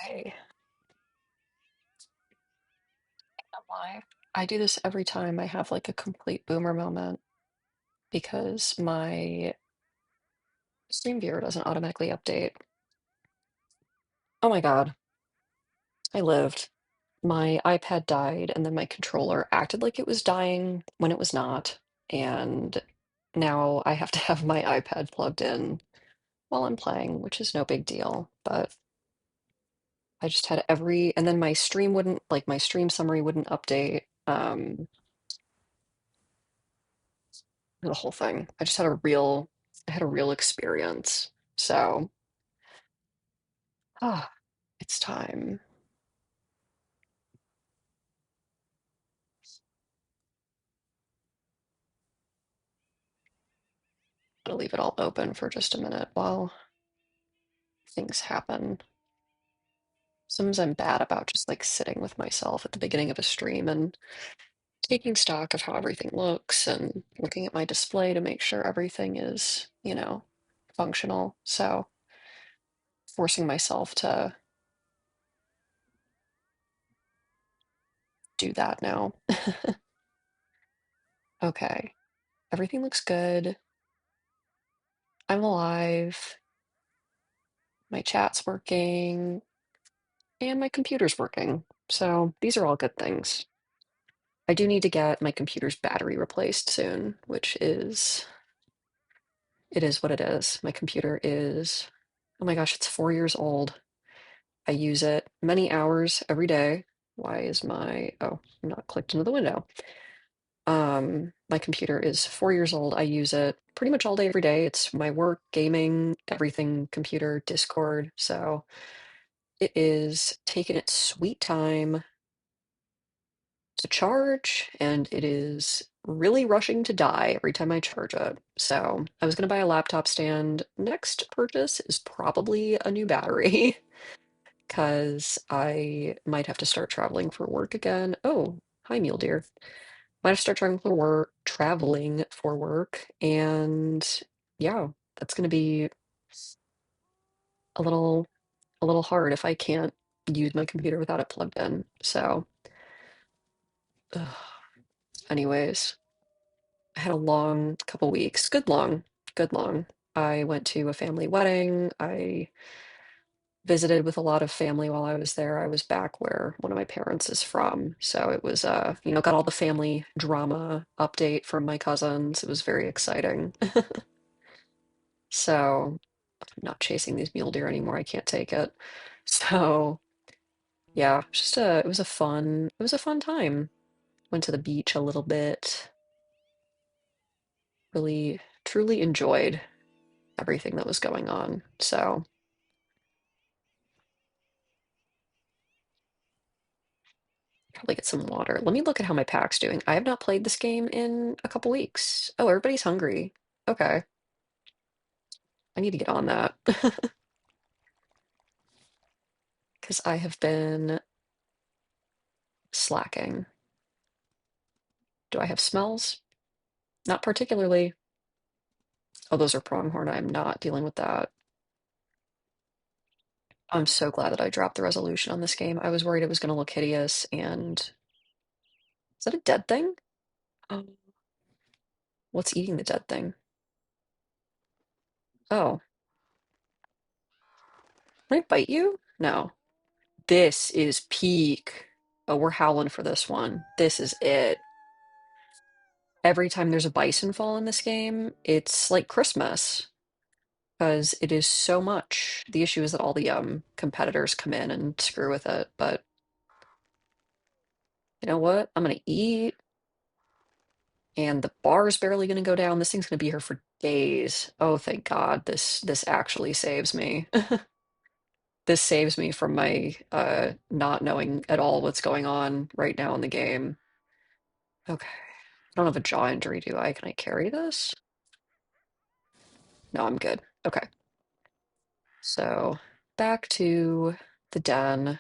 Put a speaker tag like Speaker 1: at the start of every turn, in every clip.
Speaker 1: Okay, I'm live. I do this every time I have like a complete boomer moment because my stream viewer doesn't automatically update. Oh my God, I lived. My iPad died and then my controller acted like it was dying when it was not. And now I have to have my iPad plugged in while I'm playing, which is no big deal. But I just had and then my stream wouldn't, like my stream summary wouldn't update. The whole thing. I had a real experience. So, ah, it's time. I'll leave it all open for just a minute while things happen. Sometimes I'm bad about just like sitting with myself at the beginning of a stream and taking stock of how everything looks and looking at my display to make sure everything is, functional. So, forcing myself to do that now. Okay, everything looks good. I'm alive. My chat's working. And my computer's working. So these are all good things. I do need to get my computer's battery replaced soon, it is what it is. My computer is, oh my gosh, it's 4 years old. I use it many hours every day. Why is oh, I'm not clicked into the window. My computer is 4 years old. I use it pretty much all day, every day. It's my work, gaming, everything, computer, Discord. So it is taking its sweet time to charge, and it is really rushing to die every time I charge it. So I was going to buy a laptop stand. Next purchase is probably a new battery because I might have to start traveling for work again. Oh, hi, mule deer. Might have to start traveling for work, and yeah, that's going to be a little a little hard if I can't use my computer without it plugged in. So, ugh. Anyways. I had a long couple weeks. Good long, good long. I went to a family wedding. I visited with a lot of family while I was there. I was back where one of my parents is from. So it was got all the family drama update from my cousins. It was very exciting. So I'm not chasing these mule deer anymore. I can't take it. So yeah, it was a fun time. Went to the beach a little bit. Really, truly enjoyed everything that was going on. So probably get some water. Let me look at how my pack's doing. I have not played this game in a couple weeks. Oh, everybody's hungry. Okay, I need to get on that because I have been slacking. Do I have smells? Not particularly. Oh, those are pronghorn. I'm not dealing with that. I'm so glad that I dropped the resolution on this game. I was worried it was going to look hideous. And is that a dead thing? Oh, what's eating the dead thing? Oh, can I bite you? No. This is peak. Oh, we're howling for this one. This is it. Every time there's a bison fall in this game, it's like Christmas because it is so much. The issue is that all the competitors come in and screw with it, but you know what? I'm gonna eat, and the bar is barely gonna go down. This thing's gonna be here for days. Oh, thank God. This actually saves me. This saves me from my not knowing at all what's going on right now in the game. Okay. I don't have a jaw injury, do I? Can I carry this? No, I'm good. Okay. So back to the den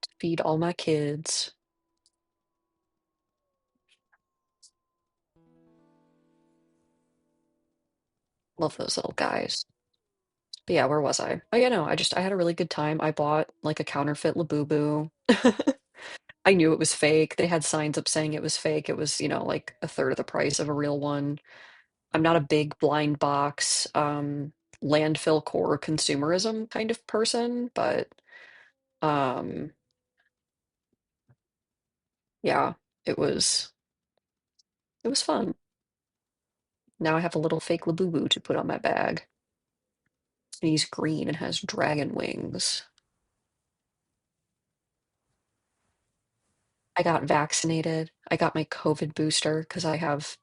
Speaker 1: to feed all my kids. Love those little guys. But yeah, where was I? Oh yeah, no, I had a really good time. I bought like a counterfeit Labubu. I knew it was fake. They had signs up saying it was fake. It was, like a third of the price of a real one. I'm not a big blind box, landfill core consumerism kind of person, but um, yeah, it was it was fun. Now I have a little fake Labubu to put on my bag. He's green and has dragon wings. I got vaccinated. I got my COVID booster because I have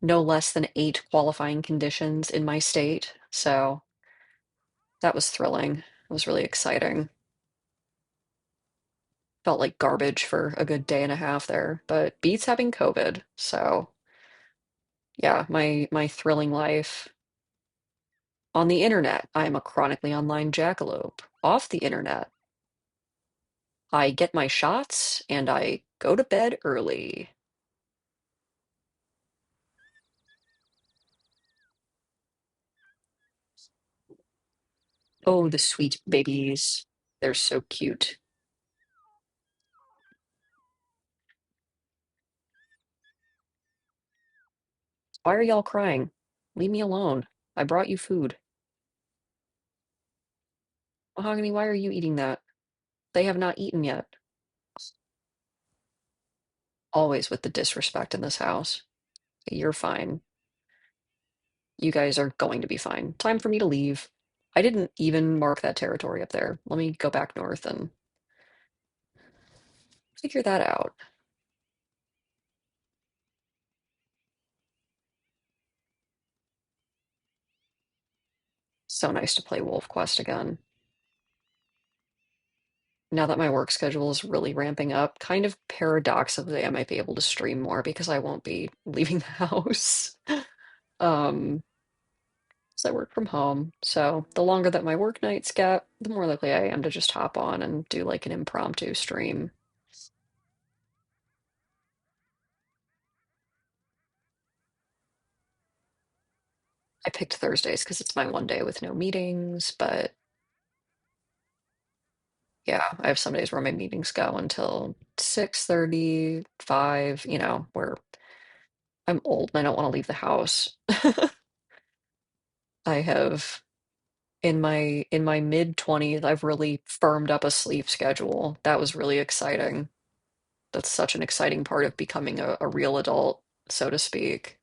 Speaker 1: no less than 8 qualifying conditions in my state. So that was thrilling. It was really exciting. Felt like garbage for a good day and a half there, but beats having COVID. So yeah, my thrilling life. On the internet, I am a chronically online jackalope. Off the internet, I get my shots and I go to bed early. Oh, the sweet babies. They're so cute. Why are y'all crying? Leave me alone. I brought you food. Mahogany, why are you eating that? They have not eaten yet. Always with the disrespect in this house. You're fine. You guys are going to be fine. Time for me to leave. I didn't even mark that territory up there. Let me go back north and figure that out. So nice to play wolfquest again. Now that my work schedule is really ramping up, kind of paradoxically, I might be able to stream more because I won't be leaving the house. Um, so I work from home. So the longer that my work nights get, the more likely I am to just hop on and do like an impromptu stream. I picked Thursdays because it's my one day with no meetings, but yeah, I have some days where my meetings go until 6:30, 5, where I'm old and I don't want to leave the house. I have in my mid 20s, I've really firmed up a sleep schedule. That was really exciting. That's such an exciting part of becoming a real adult, so to speak.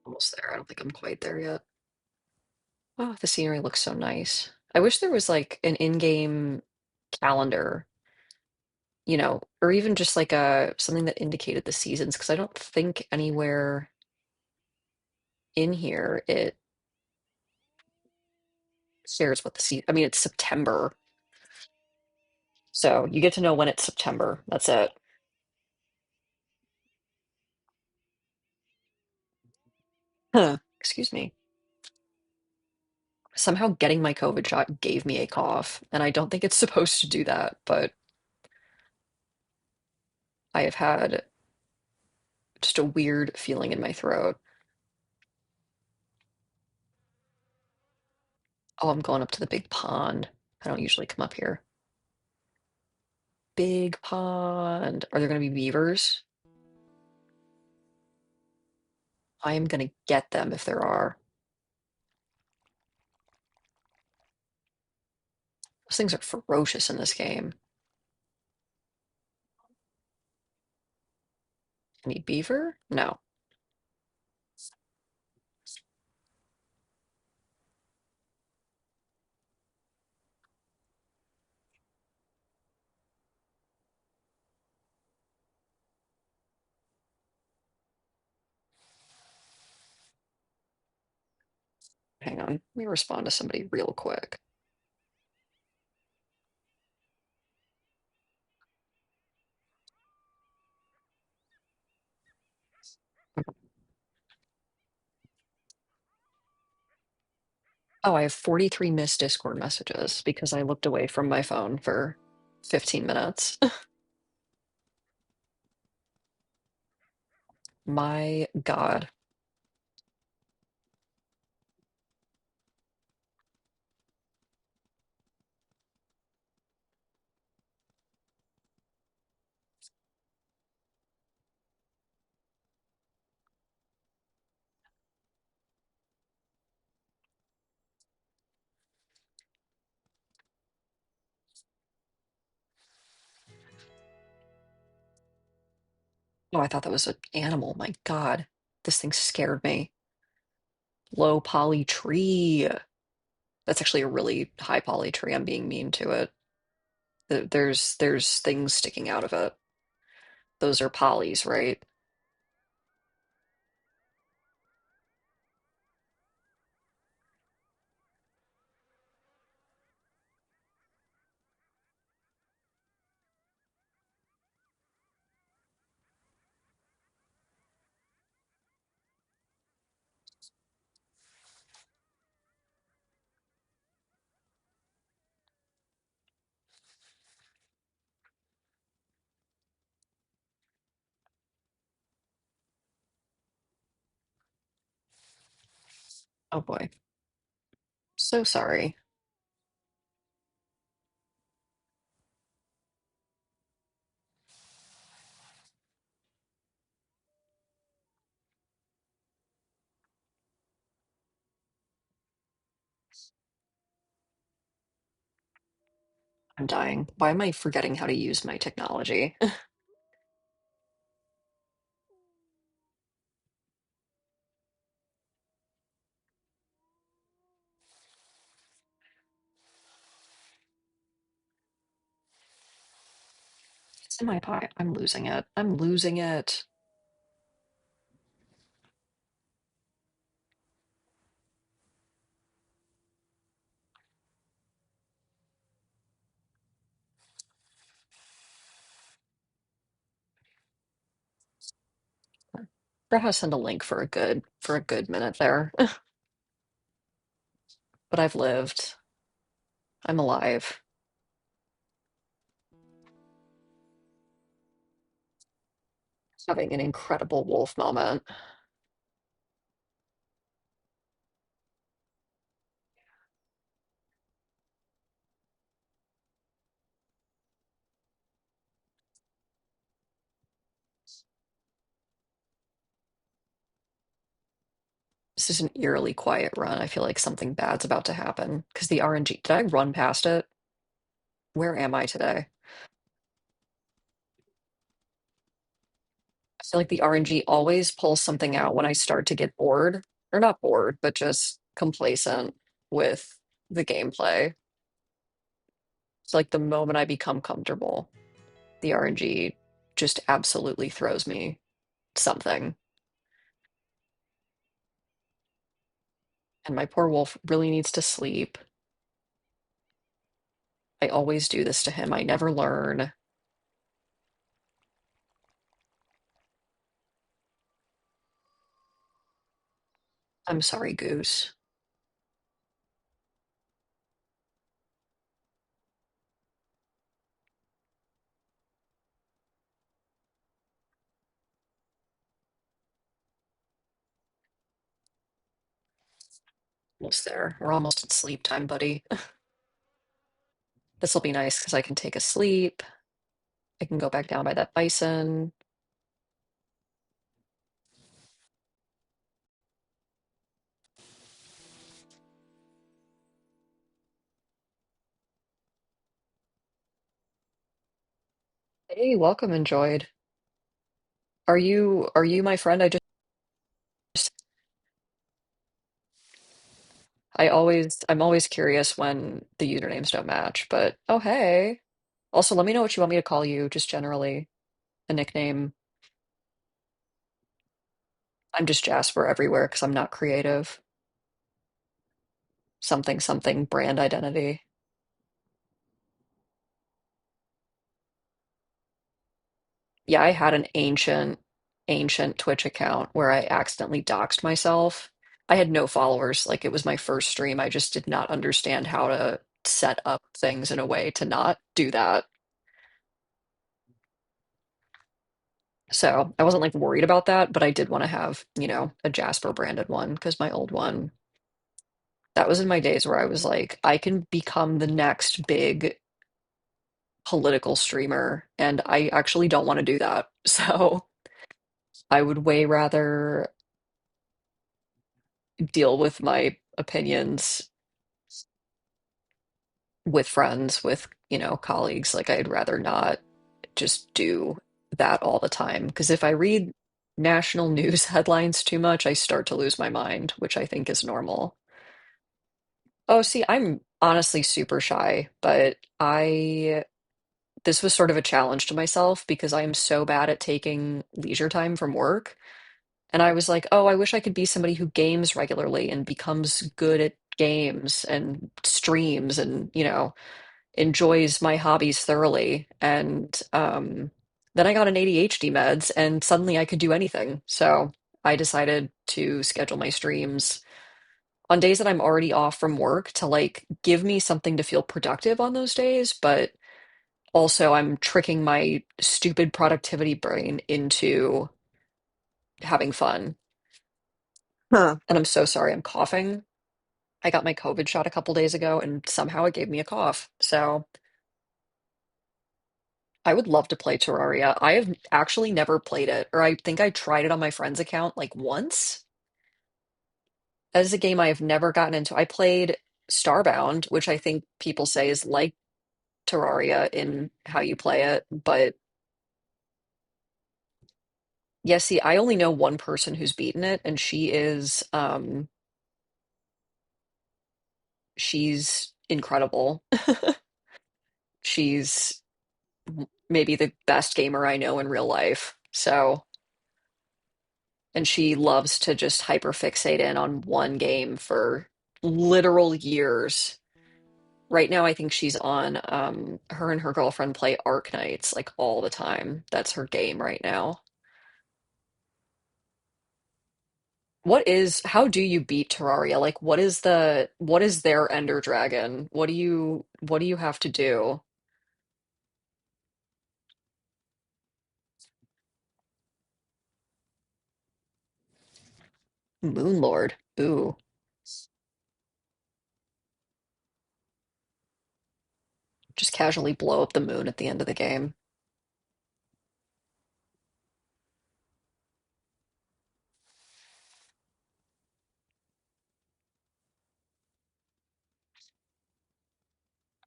Speaker 1: Almost there. I don't think I'm quite there yet. Oh, the scenery looks so nice. I wish there was like an in-game calendar, or even just like a something that indicated the seasons, because I don't think anywhere in here it shares what the season. I mean, it's September, so you get to know when it's September. That's it. Huh. Excuse me. Somehow getting my COVID shot gave me a cough, and I don't think it's supposed to do that, but I have had just a weird feeling in my throat. Oh, I'm going up to the big pond. I don't usually come up here. Big pond. Are there going to be beavers? I am going to get them if there are. Those things are ferocious in this game. Any beaver? No. Hang on. Let me respond to somebody real quick. Oh, I have 43 missed Discord messages because I looked away from my phone for 15 minutes. My God. Oh, I thought that was an animal. My God. This thing scared me. Low poly tree. That's actually a really high poly tree. I'm being mean to it. There's things sticking out of it. Those are polys, right? Oh boy. So sorry. I'm dying. Why am I forgetting how to use my technology? It's in my pie. I'm losing it. I'm losing it. Forgot how to send a link for a good minute there. But I've lived. I'm alive. Having an incredible wolf moment. This is an eerily quiet run. I feel like something bad's about to happen. Because the RNG, did I run past it? Where am I today? I feel like the RNG always pulls something out when I start to get bored. Or not bored, but just complacent with the gameplay. It's like the moment I become comfortable, the RNG just absolutely throws me something. And my poor wolf really needs to sleep. I always do this to him. I never learn. I'm sorry, Goose. Almost there. We're almost at sleep time, buddy. This will be nice because I can take a sleep. I can go back down by that bison. Hey, welcome, enjoyed. Are you my friend? I'm always curious when the usernames don't match, but oh hey. Also, let me know what you want me to call you, just generally. A nickname. I'm just Jasper everywhere because I'm not creative. Something something brand identity. Yeah, I had an ancient Twitch account where I accidentally doxed myself. I had no followers. Like it was my first stream. I just did not understand how to set up things in a way to not do that. So I wasn't like worried about that, but I did want to have, a Jasper branded one because my old one, that was in my days where I was like, I can become the next big political streamer, and I actually don't want to do that. So I would way rather deal with my opinions with friends, with, colleagues. Like I'd rather not just do that all the time. Because if I read national news headlines too much, I start to lose my mind, which I think is normal. Oh, see, I'm honestly super shy, but this was sort of a challenge to myself because I am so bad at taking leisure time from work. And I was like, oh, I wish I could be somebody who games regularly and becomes good at games and streams and, enjoys my hobbies thoroughly. And then I got an ADHD meds and suddenly I could do anything. So I decided to schedule my streams on days that I'm already off from work to like give me something to feel productive on those days, but also I'm tricking my stupid productivity brain into having fun.
Speaker 2: Huh.
Speaker 1: And I'm so sorry, I'm coughing. I got my COVID shot a couple days ago and somehow it gave me a cough. So I would love to play Terraria. I have actually never played it, or I think I tried it on my friend's account like once. As a game I have never gotten into. I played Starbound, which I think people say is like Terraria in how you play it, but yeah, see, I only know one person who's beaten it, and she's incredible. She's maybe the best gamer I know in real life. So, and she loves to just hyperfixate in on one game for literal years. Right now, I think she's on, her and her girlfriend play Arc Nights like all the time. That's her game right now. How do you beat Terraria? Like, what is their Ender Dragon? What do you have to do? Moon Lord. Ooh, just casually blow up the moon at the end of the game.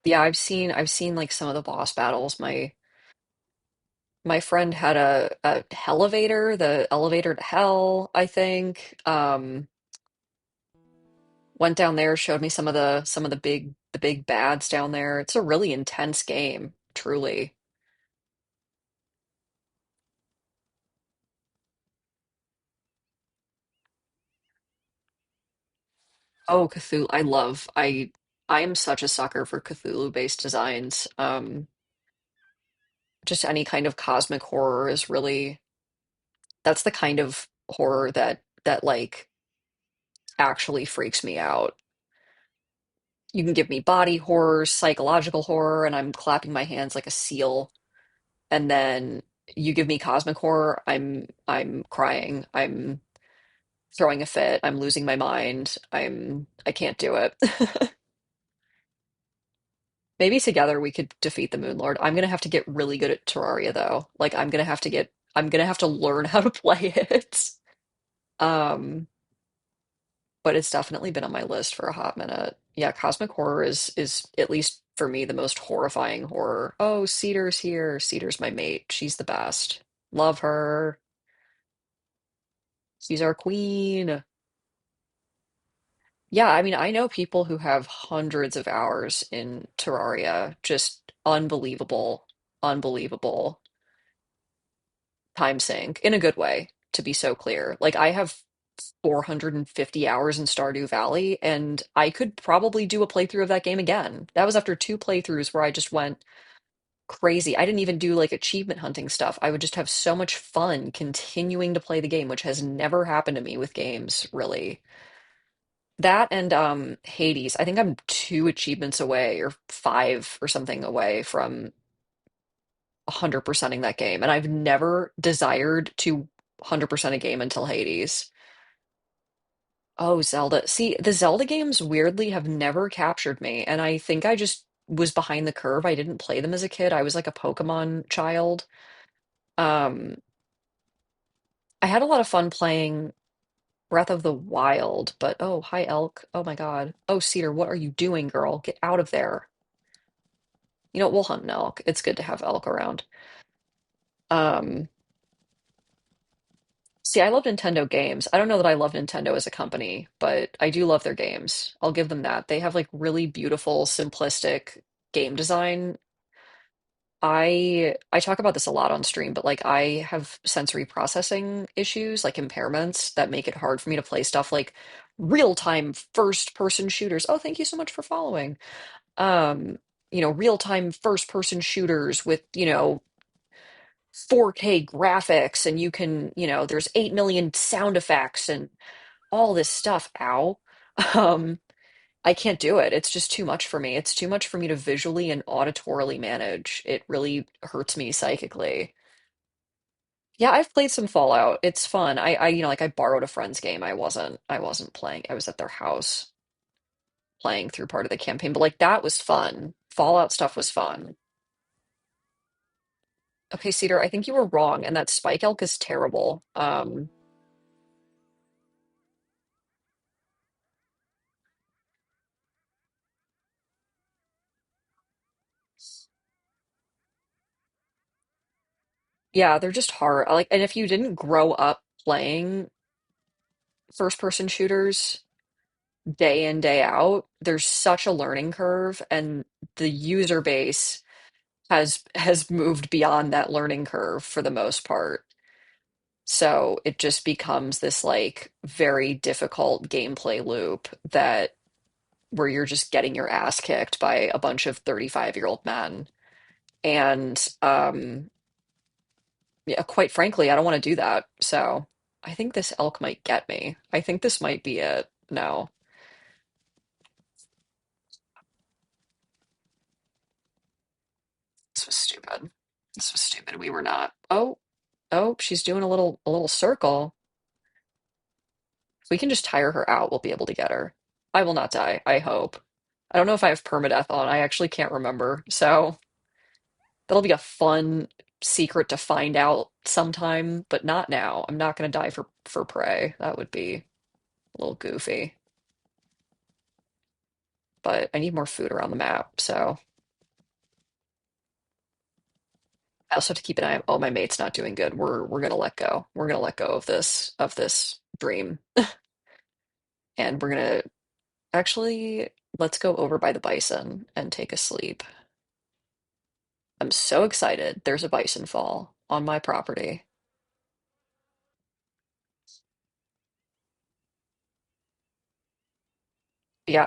Speaker 1: Yeah, I've seen like some of the boss battles. My friend had a elevator, the elevator to hell, I think. Went down there, showed me some of the big bads down there. It's a really intense game, truly. Oh, Cthulhu, I am such a sucker for Cthulhu-based designs. Just any kind of cosmic horror is really that's the kind of horror that like actually freaks me out. You can give me body horror, psychological horror, and I'm clapping my hands like a seal. And then you give me cosmic horror, I'm crying. I'm throwing a fit. I'm losing my mind. I can't do it. Maybe together we could defeat the Moon Lord. I'm gonna have to get really good at Terraria though. Like I'm gonna have to learn how to play it. Um, but it's definitely been on my list for a hot minute. Yeah, cosmic horror is at least for me the most horrifying horror. Oh, Cedar's here. Cedar's my mate. She's the best. Love her. She's our queen. Yeah, I mean, I know people who have hundreds of hours in Terraria. Just unbelievable, unbelievable time sink in a good way, to be so clear. Like, I have 450 hours in Stardew Valley, and I could probably do a playthrough of that game again. That was after two playthroughs where I just went crazy. I didn't even do like achievement hunting stuff. I would just have so much fun continuing to play the game, which has never happened to me with games, really. That and Hades. I think I'm two achievements away or five or something away from 100%ing that game. And I've never desired to 100% a game until Hades. Oh, Zelda. See, the Zelda games weirdly have never captured me, and I think I just was behind the curve. I didn't play them as a kid. I was like a Pokemon child. Um, I had a lot of fun playing Breath of the Wild, but oh, hi Elk. Oh my God. Oh, Cedar, what are you doing, girl? Get out of there. You know, we'll hunt an elk. It's good to have elk around. Um, See, I love Nintendo games. I don't know that I love Nintendo as a company, but I do love their games. I'll give them that. They have like really beautiful, simplistic game design. I talk about this a lot on stream, but like I have sensory processing issues, like impairments that make it hard for me to play stuff like real-time first-person shooters. Oh, thank you so much for following. Um, real-time first-person shooters with, 4K graphics and you can, there's 8 million sound effects and all this stuff. Ow. Um, I can't do it. It's just too much for me. It's too much for me to visually and auditorily manage. It really hurts me psychically. Yeah, I've played some Fallout. It's fun. Like I borrowed a friend's game. I wasn't playing. I was at their house playing through part of the campaign, but like that was fun. Fallout stuff was fun. Okay, Cedar, I think you were wrong, and that Spike Elk is terrible. Yeah, they're just hard. Like, and if you didn't grow up playing first person shooters day in, day out, there's such a learning curve, and the user base has moved beyond that learning curve for the most part. So it just becomes this like very difficult gameplay loop that where you're just getting your ass kicked by a bunch of 35-year-old men. And yeah, quite frankly, I don't want to do that. So I think this elk might get me. I think this might be it. No, this was stupid. This was stupid. We were not. Oh, oh, she's doing a little circle. If we can just tire her out, we'll be able to get her. I will not die, I hope. I don't know if I have permadeath on. I actually can't remember. So that'll be a fun secret to find out sometime, but not now. I'm not going to die for prey. That would be a little goofy. But I need more food around the map, so I also have to keep an eye on, oh, my mate's not doing good. We're gonna let go. We're gonna let go of this dream. And we're gonna actually let's go over by the bison and take a sleep. I'm so excited. There's a bison fall on my property. Yeah,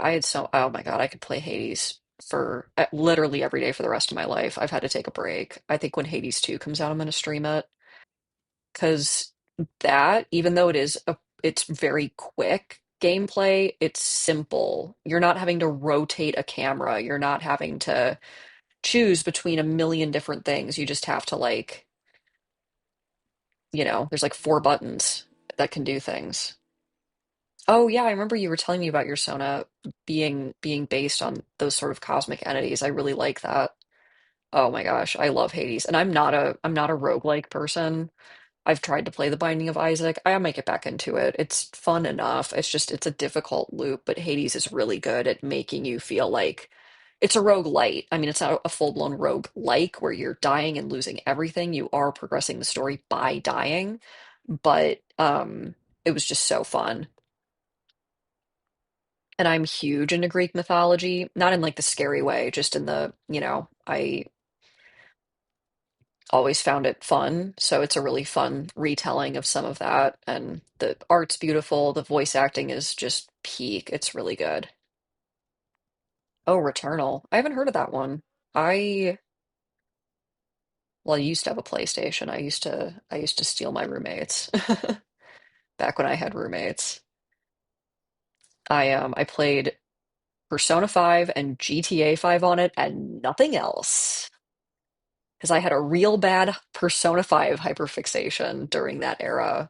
Speaker 1: oh my God, I could play Hades for literally every day for the rest of my life. I've had to take a break. I think when Hades 2 comes out, I'm gonna stream it because that, even though it's very quick gameplay, it's simple. You're not having to rotate a camera. You're not having to choose between a million different things. You just have to like, there's like four buttons that can do things. Oh yeah, I remember you were telling me about your Sona being based on those sort of cosmic entities. I really like that. Oh my gosh, I love Hades. And I'm not a roguelike person. I've tried to play The Binding of Isaac. I might get back into it. It's fun enough. It's a difficult loop, but Hades is really good at making you feel like it's a rogue light. I mean, it's not a full-blown rogue like where you're dying and losing everything. You are progressing the story by dying, but it was just so fun. And I'm huge into Greek mythology, not in like the scary way, just in I always found it fun. So it's a really fun retelling of some of that. And the art's beautiful. The voice acting is just peak. It's really good. Oh, Returnal. I haven't heard of that one. I, well, I used to have a PlayStation. I used to steal my roommates back when I had roommates. I played Persona 5 and GTA 5 on it and nothing else. Because I had a real bad Persona 5 hyperfixation during that era.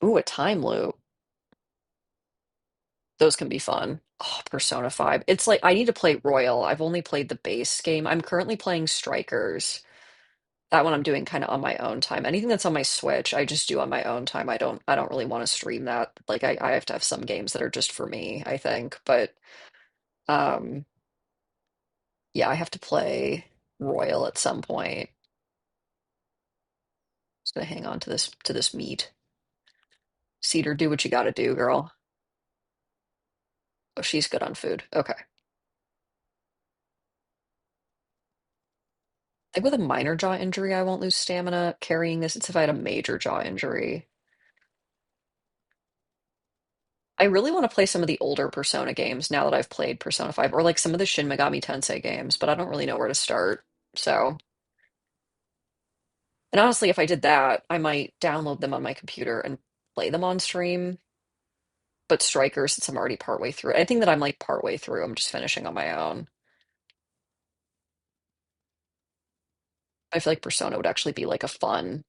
Speaker 1: Ooh, a time loop. Those can be fun. Oh, Persona 5. It's like I need to play Royal. I've only played the base game. I'm currently playing Strikers. That one I'm doing kind of on my own time. Anything that's on my Switch, I just do on my own time. I don't really want to stream that. Like I have to have some games that are just for me, I think. But um yeah, I have to play Royal at some point. Just gonna hang on to this meat. Cedar, do what you gotta do, girl. Oh, she's good on food. Okay. I think with a minor jaw injury, I won't lose stamina carrying this. It's if I had a major jaw injury. I really want to play some of the older Persona games now that I've played Persona 5, or like some of the Shin Megami Tensei games, but I don't really know where to start. So, and honestly, if I did that, I might download them on my computer and play them on stream. But Striker, since I'm already partway through, I think that I'm like partway through. I'm just finishing on my own. I feel like Persona would actually be like a fun.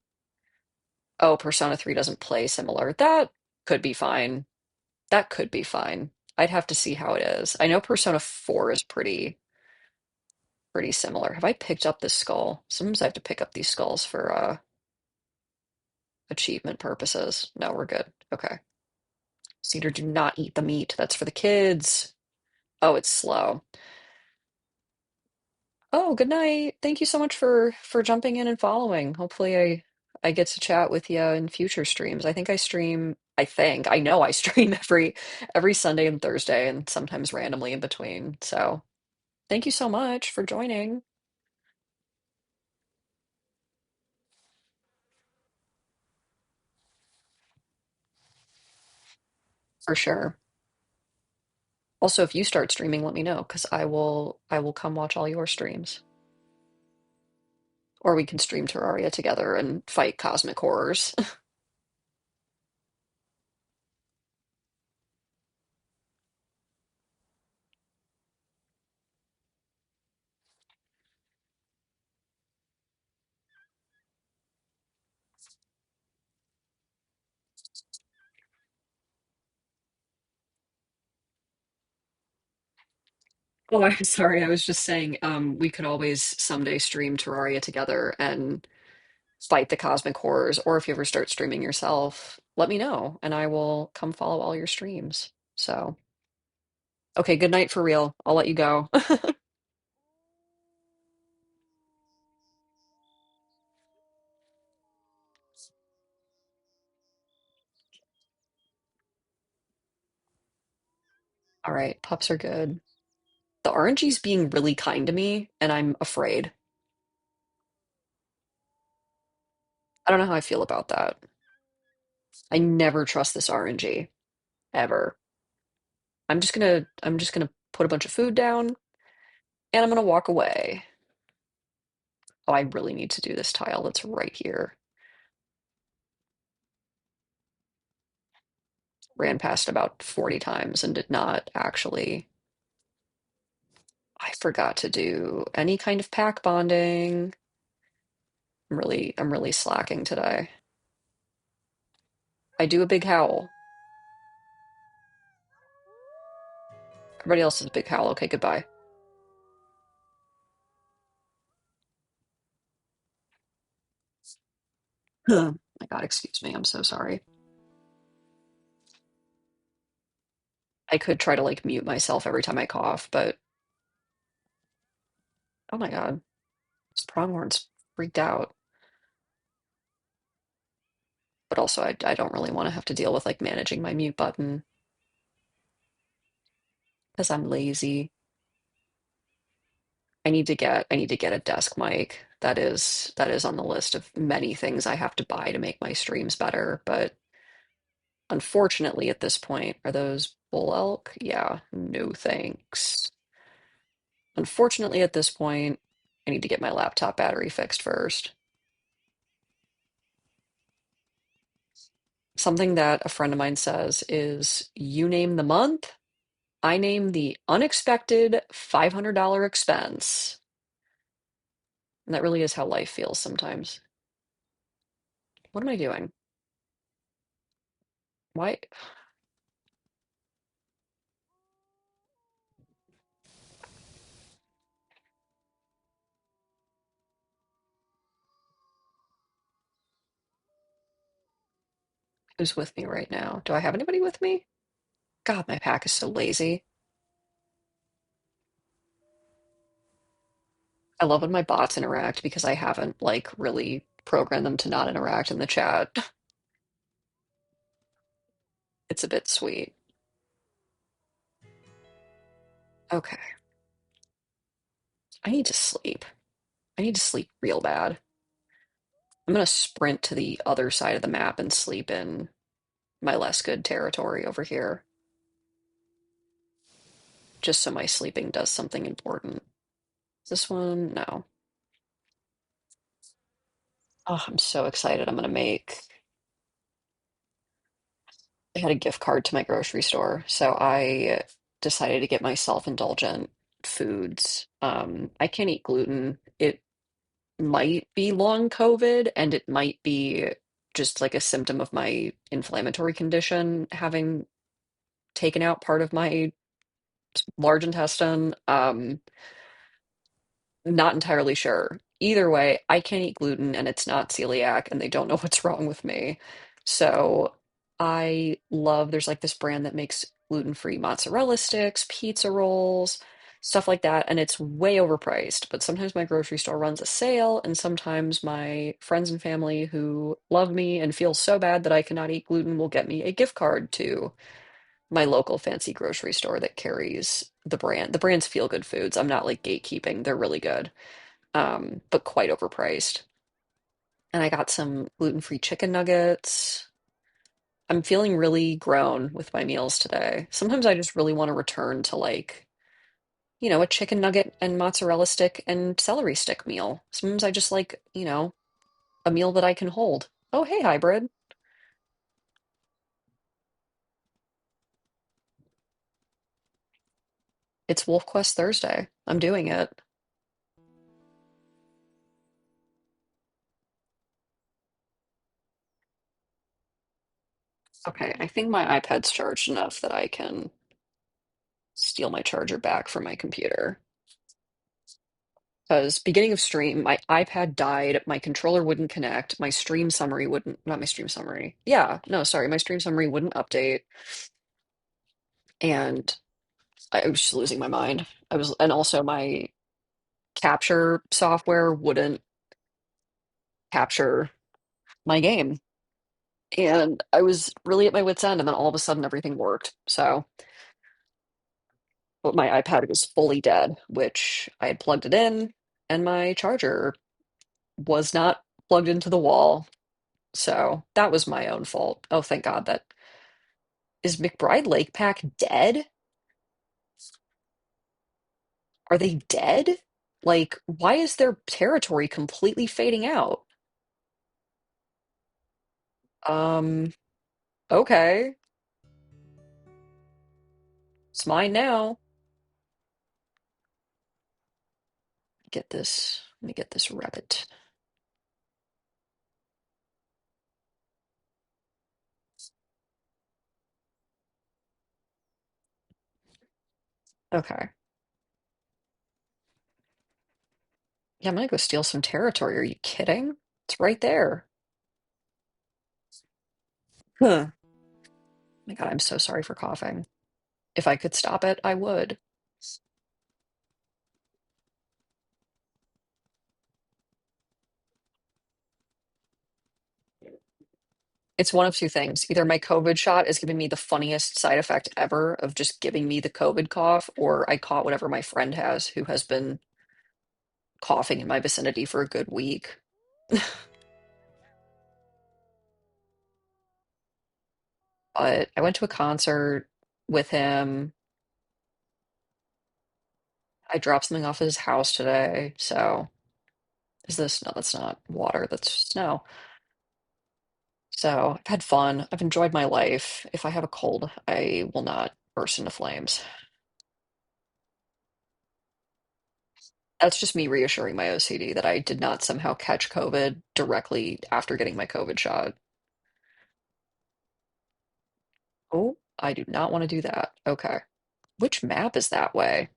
Speaker 1: Oh, Persona 3 doesn't play similar. That could be fine. That could be fine. I'd have to see how it is. I know Persona 4 is pretty similar. Have I picked up this skull? Sometimes I have to pick up these skulls for achievement purposes. No, we're good. Okay. Cedar, do not eat the meat. That's for the kids. Oh, it's slow. Oh, good night. Thank you so much for jumping in and following. Hopefully I get to chat with you in future streams. I know I stream every Sunday and Thursday and sometimes randomly in between. So, thank you so much for joining. For sure. Also, if you start streaming, let me know because I will come watch all your streams. Or we can stream Terraria together and fight cosmic horrors. Oh, I'm sorry. I was just saying, we could always someday stream Terraria together and fight the cosmic horrors. Or if you ever start streaming yourself, let me know and I will come follow all your streams. So, okay, good night for real. I'll let you go. All right, pups are good. The RNG's being really kind to me, and I'm afraid. I don't know how I feel about that. I never trust this RNG, ever. I'm just gonna put a bunch of food down and I'm gonna walk away. Oh, I really need to do this tile that's right here. Ran past about 40 times and did not actually. I forgot to do any kind of pack bonding. I'm really slacking today. I do a big howl. Everybody else is a big howl. Okay, goodbye. My God, excuse me. I'm so sorry. I could try to like mute myself every time I cough, but oh my God, this pronghorn's freaked out. But also, I don't really want to have to deal with like managing my mute button because I'm lazy. I need to get a desk mic. That is on the list of many things I have to buy to make my streams better. But unfortunately, at this point, are those bull elk? Yeah, no thanks. Unfortunately, at this point, I need to get my laptop battery fixed first. Something that a friend of mine says is you name the month, I name the unexpected $500 expense. And that really is how life feels sometimes. What am I doing? Why? Who's with me right now? Do I have anybody with me? God, my pack is so lazy. I love when my bots interact because I haven't like really programmed them to not interact in the chat. It's a bit sweet. Okay. I need to sleep. I need to sleep real bad. I'm gonna sprint to the other side of the map and sleep in my less good territory over here, just so my sleeping does something important. This one? No. Oh, I'm so excited. I'm gonna make. I had a gift card to my grocery store, so I decided to get myself indulgent foods. I can't eat gluten. It might be long COVID, and it might be just like a symptom of my inflammatory condition having taken out part of my large intestine. Not entirely sure. Either way, I can't eat gluten and it's not celiac and they don't know what's wrong with me. So there's like this brand that makes gluten-free mozzarella sticks, pizza rolls, stuff like that. And it's way overpriced. But sometimes my grocery store runs a sale, and sometimes my friends and family who love me and feel so bad that I cannot eat gluten will get me a gift card to my local fancy grocery store that carries the brand. The brand's Feel Good Foods. I'm not like gatekeeping. They're really good, but quite overpriced. And I got some gluten-free chicken nuggets. I'm feeling really grown with my meals today. Sometimes I just really want to return to like, a chicken nugget and mozzarella stick and celery stick meal. Sometimes I just like, a meal that I can hold. Oh, hey, hybrid. It's WolfQuest Thursday. I'm doing it. Okay, I think my iPad's charged enough that I can steal my charger back from my computer. Because beginning of stream, my iPad died, my controller wouldn't connect, my stream summary wouldn't, not my stream summary. Yeah, no, sorry, my stream summary wouldn't update, and I was just losing my mind. And also my capture software wouldn't capture my game. And I was really at my wit's end, and then all of a sudden everything worked. So, but my iPad was fully dead, which I had plugged it in, and my charger was not plugged into the wall. So that was my own fault. Oh, thank God. That is McBride Lake Pack dead? Are they dead? Like, why is their territory completely fading out? Um, okay. It's mine now. Get this. Let me get this rabbit. Okay. Yeah, I'm gonna go steal some territory. Are you kidding? It's right there. Huh. My God, I'm so sorry for coughing. If I could stop it, I would. It's one of two things. Either my COVID shot is giving me the funniest side effect ever of just giving me the COVID cough, or I caught whatever my friend has who has been coughing in my vicinity for a good week. But I went to a concert with him. I dropped something off at his house today. So, is this? No, that's not water. That's snow. So I've had fun. I've enjoyed my life. If I have a cold, I will not burst into flames. That's just me reassuring my OCD that I did not somehow catch COVID directly after getting my COVID shot. Oh, I do not want to do that. Okay. Which map is that way?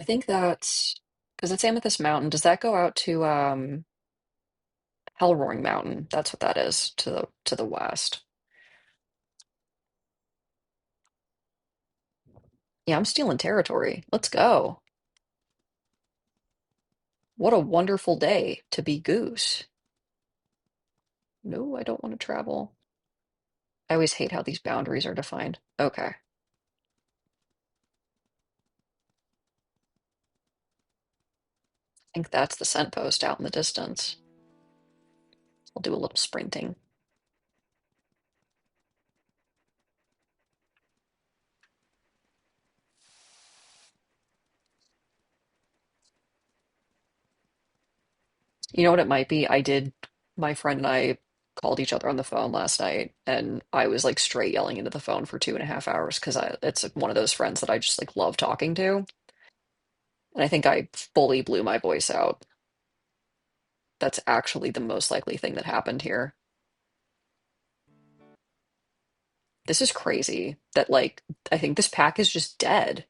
Speaker 1: I think that's because it's Amethyst Mountain. Does that go out to Hell Roaring Mountain? That's what that is to the west. Yeah, I'm stealing territory. Let's go. What a wonderful day to be Goose. No, I don't want to travel. I always hate how these boundaries are defined. Okay. I think that's the scent post out in the distance. I'll do a little sprinting. You know what it might be? My friend and I called each other on the phone last night, and I was like straight yelling into the phone for 2.5 hours because it's like one of those friends that I just like love talking to. And I think I fully blew my voice out. That's actually the most likely thing that happened here. This is crazy that like I think this pack is just dead.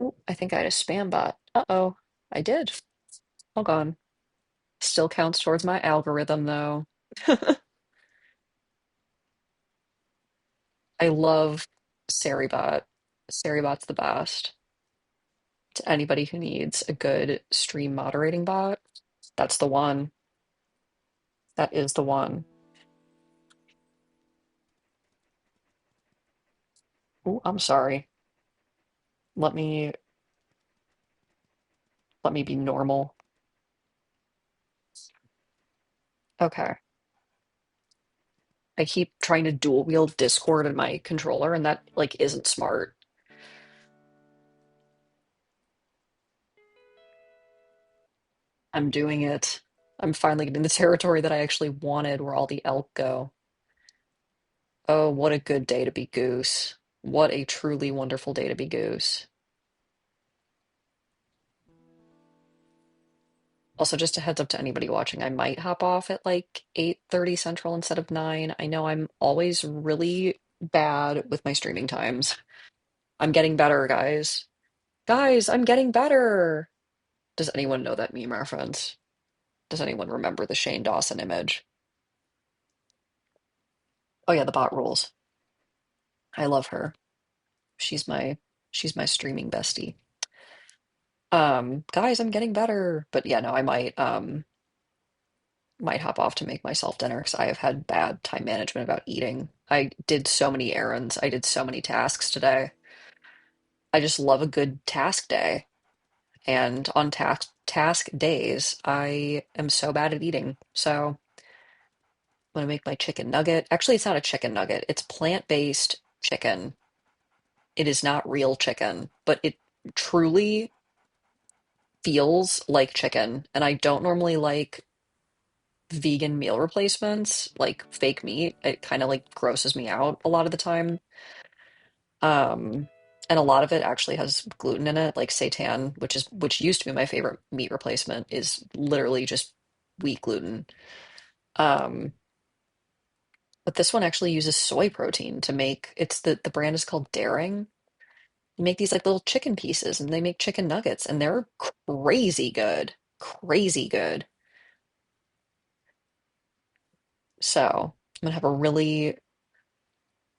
Speaker 1: Ooh, I think I had a spam bot. Uh-oh. I did. All gone. Still counts towards my algorithm though. I love Seribot. Seribot's the best. To anybody who needs a good stream moderating bot, that's the one. That is the one. Oh, I'm sorry. Let me let me be normal. Okay. I keep trying to dual wield Discord and my controller, and that like isn't smart. I'm doing it. I'm finally getting the territory that I actually wanted, where all the elk go. Oh, what a good day to be Goose. What a truly wonderful day to be Goose. Also, just a heads up to anybody watching, I might hop off at like 8:30 Central instead of 9. I know I'm always really bad with my streaming times. I'm getting better, guys. Guys, I'm getting better. Does anyone know that meme reference? Does anyone remember the Shane Dawson image? Oh yeah, the bot rules. I love her. She's my she's my streaming bestie. Guys, I'm getting better. But yeah, no, I might hop off to make myself dinner because I have had bad time management about eating. I did so many errands. I did so many tasks today. I just love a good task day. And on task days, I am so bad at eating. So I'm gonna make my chicken nugget. Actually, it's not a chicken nugget. It's plant-based chicken. It is not real chicken, but it truly feels like chicken. And I don't normally like vegan meal replacements, like fake meat. It kind of like grosses me out a lot of the time. Um, and a lot of it actually has gluten in it, like seitan, which used to be my favorite meat replacement, is literally just wheat gluten. Um, but this one actually uses soy protein to make the brand is called Daring. They make these like little chicken pieces and they make chicken nuggets and they're crazy good. Crazy good. So I'm gonna have a really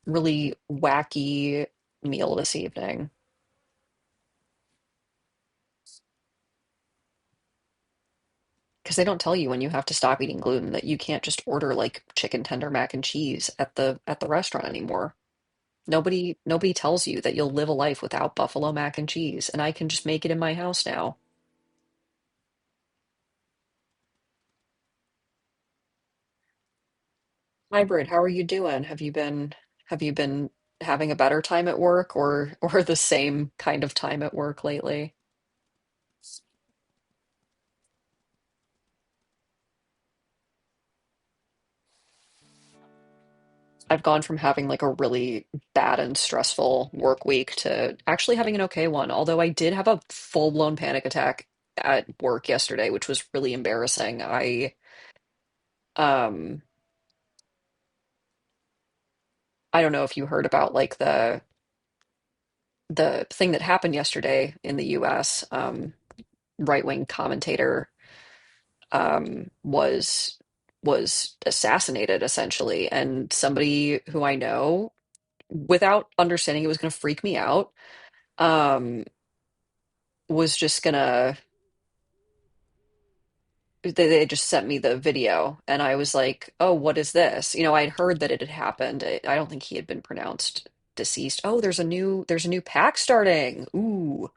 Speaker 1: really wacky meal this evening because they don't tell you when you have to stop eating gluten that you can't just order like chicken tender mac and cheese at the restaurant anymore. Nobody tells you that you'll live a life without buffalo mac and cheese, and I can just make it in my house now. Hybrid, how are you doing? Have you been? Have you been having a better time at work or the same kind of time at work lately? I've gone from having like a really bad and stressful work week to actually having an okay one. Although I did have a full-blown panic attack at work yesterday, which was really embarrassing. Um I don't know if you heard about like the thing that happened yesterday in the US. Right-wing commentator was assassinated essentially, and somebody who I know, without understanding it was going to freak me out, um, was just gonna they just sent me the video, and I was like, oh, what is this? I'd heard that it had happened. I don't think he had been pronounced deceased. Oh, there's a new pack starting. Ooh.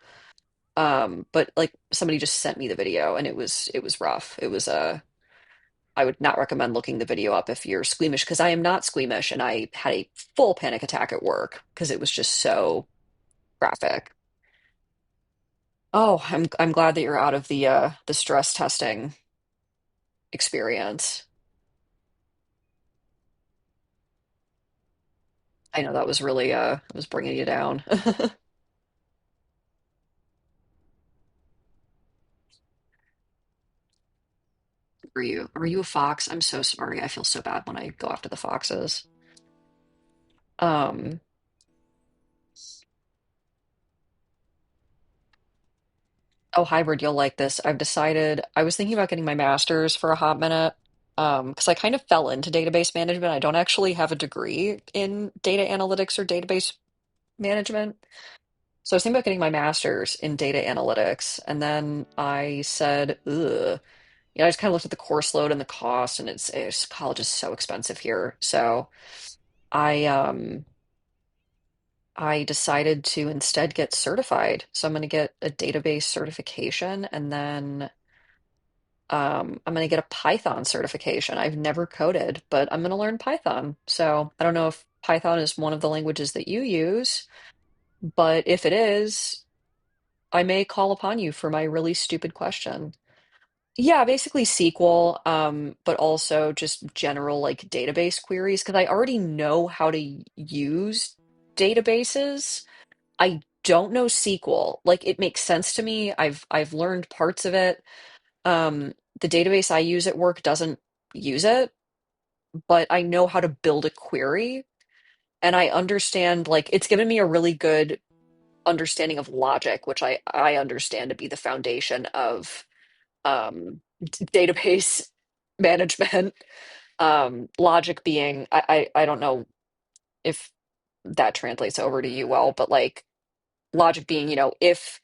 Speaker 1: But like somebody just sent me the video, and it was rough. I would not recommend looking the video up if you're squeamish, because I am not squeamish, and I had a full panic attack at work because it was just so graphic. Oh, I'm glad that you're out of the stress testing experience. I know that was really was bringing you down. Were you a fox? I'm so sorry. I feel so bad when I go after the foxes. Um, oh, hybrid, you'll like this. I've decided I was thinking about getting my master's for a hot minute. Because I kind of fell into database management. I don't actually have a degree in data analytics or database management. So I was thinking about getting my master's in data analytics, and then I said, ugh. I just kind of looked at the course load and the cost, and it's college is so expensive here. So I um I decided to instead get certified. So I'm going to get a database certification, and then I'm going to get a Python certification. I've never coded, but I'm going to learn Python. So I don't know if Python is one of the languages that you use, but if it is, I may call upon you for my really stupid question. Yeah, basically SQL, but also just general like database queries because I already know how to use databases. I don't know SQL. Like it makes sense to me. I've learned parts of it. The database I use at work doesn't use it, but I know how to build a query, and I understand like it's given me a really good understanding of logic, which I understand to be the foundation of database management. Logic being, I don't know if that translates over to you well, but like logic being, if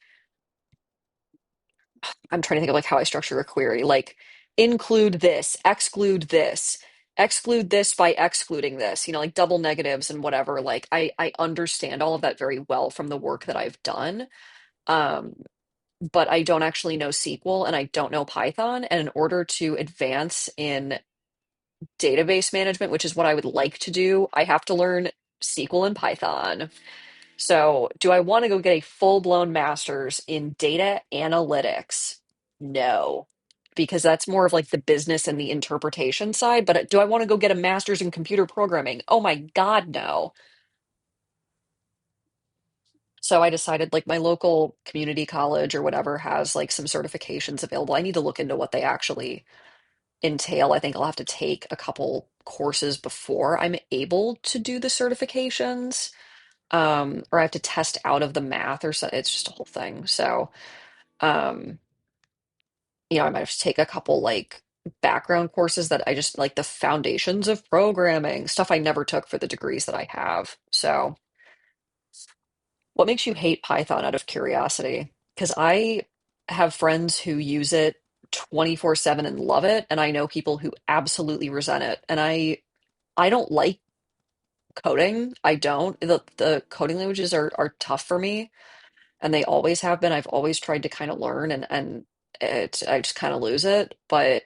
Speaker 1: I'm trying to think of like how I structure a query, like include this, exclude this by excluding this, like double negatives and whatever. Like I understand all of that very well from the work that I've done. Um, but I don't actually know SQL and I don't know Python. And in order to advance in database management, which is what I would like to do, I have to learn SQL and Python. So, do I want to go get a full-blown master's in data analytics? No, because that's more of like the business and the interpretation side. But do I want to go get a master's in computer programming? Oh my God, no. So I decided like my local community college or whatever has like some certifications available. I need to look into what they actually entail. I think I'll have to take a couple courses before I'm able to do the certifications. Or I have to test out of the math or so. It's just a whole thing. So, um, I might have to take a couple like background courses that I just like the foundations of programming, stuff I never took for the degrees that I have. So, what makes you hate Python out of curiosity? Because I have friends who use it 24/7 and love it, and I know people who absolutely resent it. And I don't like coding. I don't. The coding languages are tough for me, and they always have been. I've always tried to kind of learn, and I just kind of lose it. But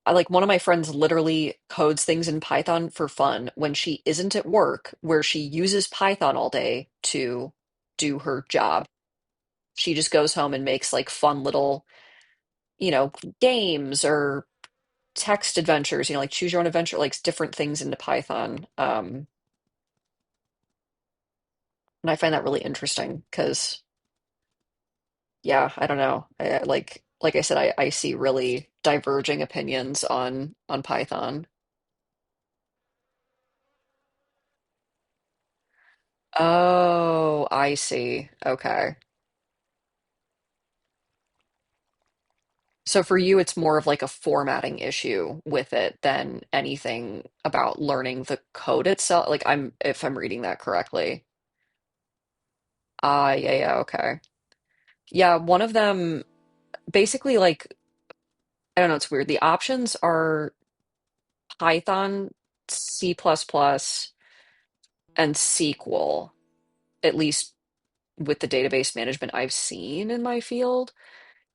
Speaker 1: I like one of my friends literally codes things in Python for fun when she isn't at work, where she uses Python all day to do her job. She just goes home and makes like fun little, you know, games or text adventures, like choose your own adventure, like different things into Python. And I find that really interesting because, yeah, I don't know. Like I said, I see really diverging opinions on Python. Oh, I see. Okay. So for you, it's more of like a formatting issue with it than anything about learning the code itself. Like if I'm reading that correctly. Ah, yeah, yeah, okay. Yeah, one of them basically like I don't know, it's weird. The options are Python, C++, and SQL, at least with the database management I've seen in my field.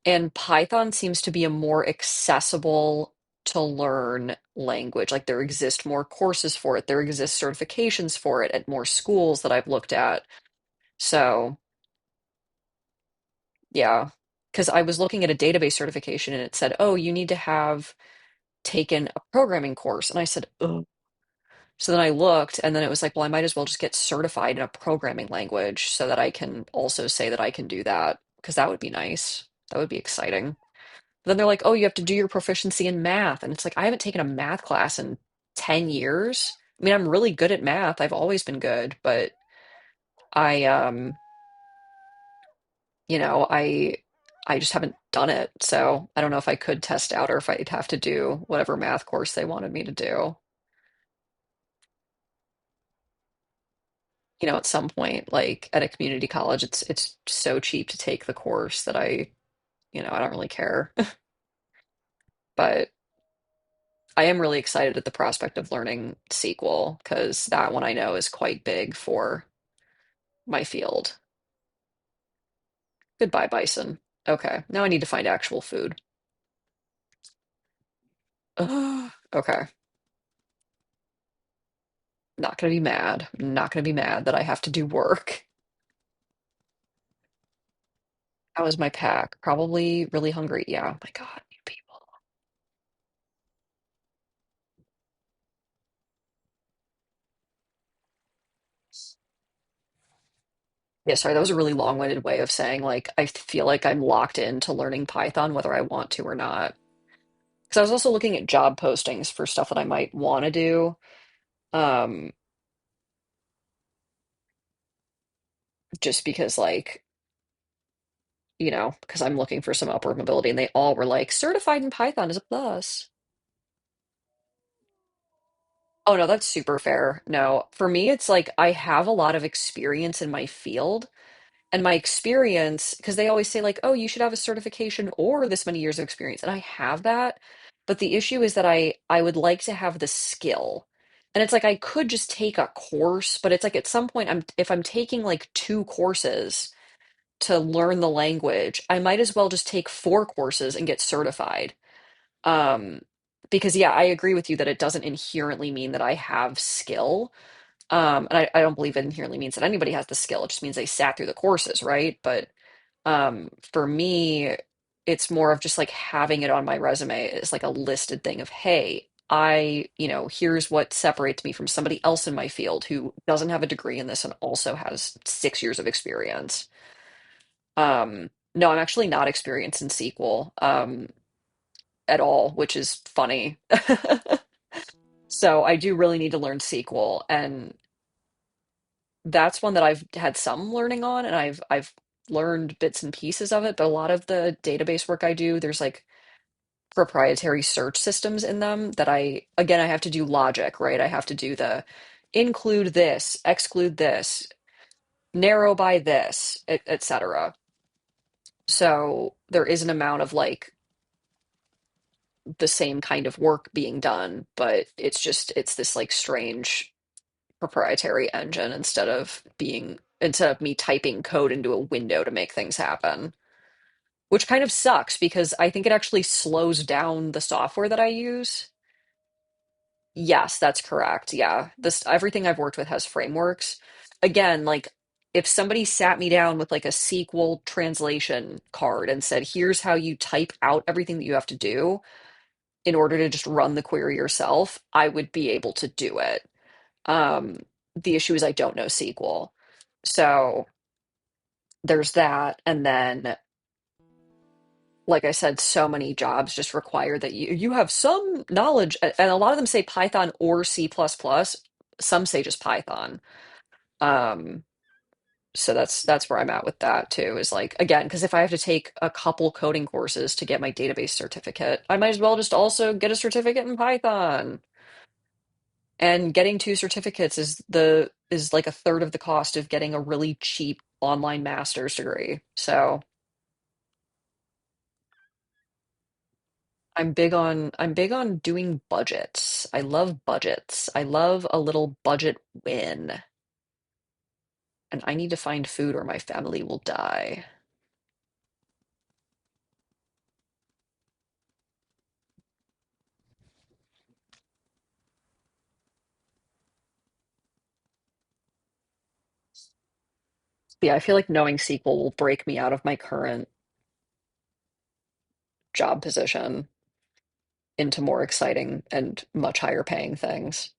Speaker 1: And Python seems to be a more accessible to learn language. Like there exist more courses for it, there exist certifications for it at more schools that I've looked at. So, yeah, because I was looking at a database certification and it said, oh, you need to have taken a programming course. And I said, oh. So then I looked, and then it was like, well, I might as well just get certified in a programming language so that I can also say that I can do that, because that would be nice. That would be exciting. Then they're like, oh, you have to do your proficiency in math. And it's like, I haven't taken a math class in 10 years. I mean, I'm really good at math. I've always been good, but I, I just haven't done it. So I don't know if I could test out or if I'd have to do whatever math course they wanted me to do. At some point, like at a community college, it's so cheap to take the course that I don't really care. But I am really excited at the prospect of learning SQL because that one I know is quite big for my field. Goodbye, bison. Okay, now I need to find actual food. Ugh, okay, not gonna be mad. Not gonna be mad that I have to do work. How was my pack? Probably really hungry. Yeah, oh my God, you people. Yeah, sorry, that was a really long-winded way of saying like I feel like I'm locked into learning Python whether I want to or not. Because I was also looking at job postings for stuff that I might want to do. Um, just because like, because I'm looking for some upward mobility and they all were like certified in Python is a plus. Oh no, that's super fair. No, for me it's like I have a lot of experience in my field. And my experience, because they always say, like, oh, you should have a certification or this many years of experience. And I have that. But the issue is that I would like to have the skill. And it's like I could just take a course, but it's like at some point if I'm taking like two courses to learn the language, I might as well just take four courses and get certified. Um, because yeah, I agree with you that it doesn't inherently mean that I have skill. And I don't believe it inherently means that anybody has the skill. It just means they sat through the courses, right? But for me, it's more of just like having it on my resume as like a listed thing of, hey, here's what separates me from somebody else in my field who doesn't have a degree in this and also has 6 years of experience. No, I'm actually not experienced in SQL at all, which is funny. So I do really need to learn SQL, and that's one that I've had some learning on, and I've learned bits and pieces of it, but a lot of the database work I do, there's like proprietary search systems in them that I have to do logic, right? I have to do the include this, exclude this, narrow by this, etc. So there is an amount of like the same kind of work being done, but it's this like strange proprietary engine instead of me typing code into a window to make things happen. which kind of sucks because I think it actually slows down the software that I use. Yes, that's correct. Yeah. This everything I've worked with has frameworks. Again, like if somebody sat me down with like a SQL translation card and said, "Here's how you type out everything that you have to do in order to just run the query yourself," I would be able to do it. The issue is I don't know SQL. So there's that. And then, like I said, so many jobs just require that you have some knowledge, and a lot of them say Python or C++. Plus plus. Some say just Python. Um, so that's where I'm at with that too, is like again, because if I have to take a couple coding courses to get my database certificate, I might as well just also get a certificate in Python. And getting two certificates is like a third of the cost of getting a really cheap online master's degree. So I'm big on doing budgets. I love budgets. I love a little budget win. And I need to find food or my family will die. Yeah, I feel like knowing SQL will break me out of my current job position into more exciting and much higher paying things.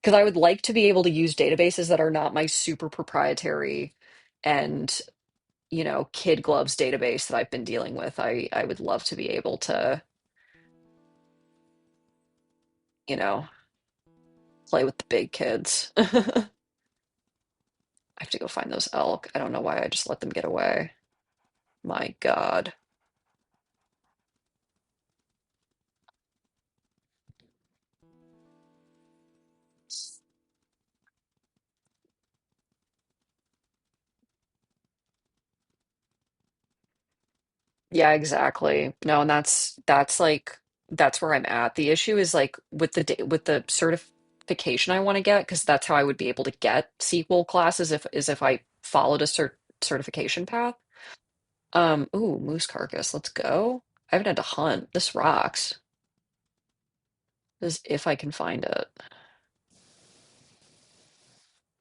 Speaker 1: Because I would like to be able to use databases that are not my super proprietary and, kid gloves database that I've been dealing with. I would love to be able to, you know, play with the big kids. I have to go find those elk. I don't know why I just let them get away. My God. Yeah, exactly. No, and that's like that's where I'm at. The issue is like with the certification I want to get, because that's how I would be able to get SQL classes if I followed a certification path. Ooh, moose carcass. Let's go. I haven't had to hunt. This rocks. This is if I can find it.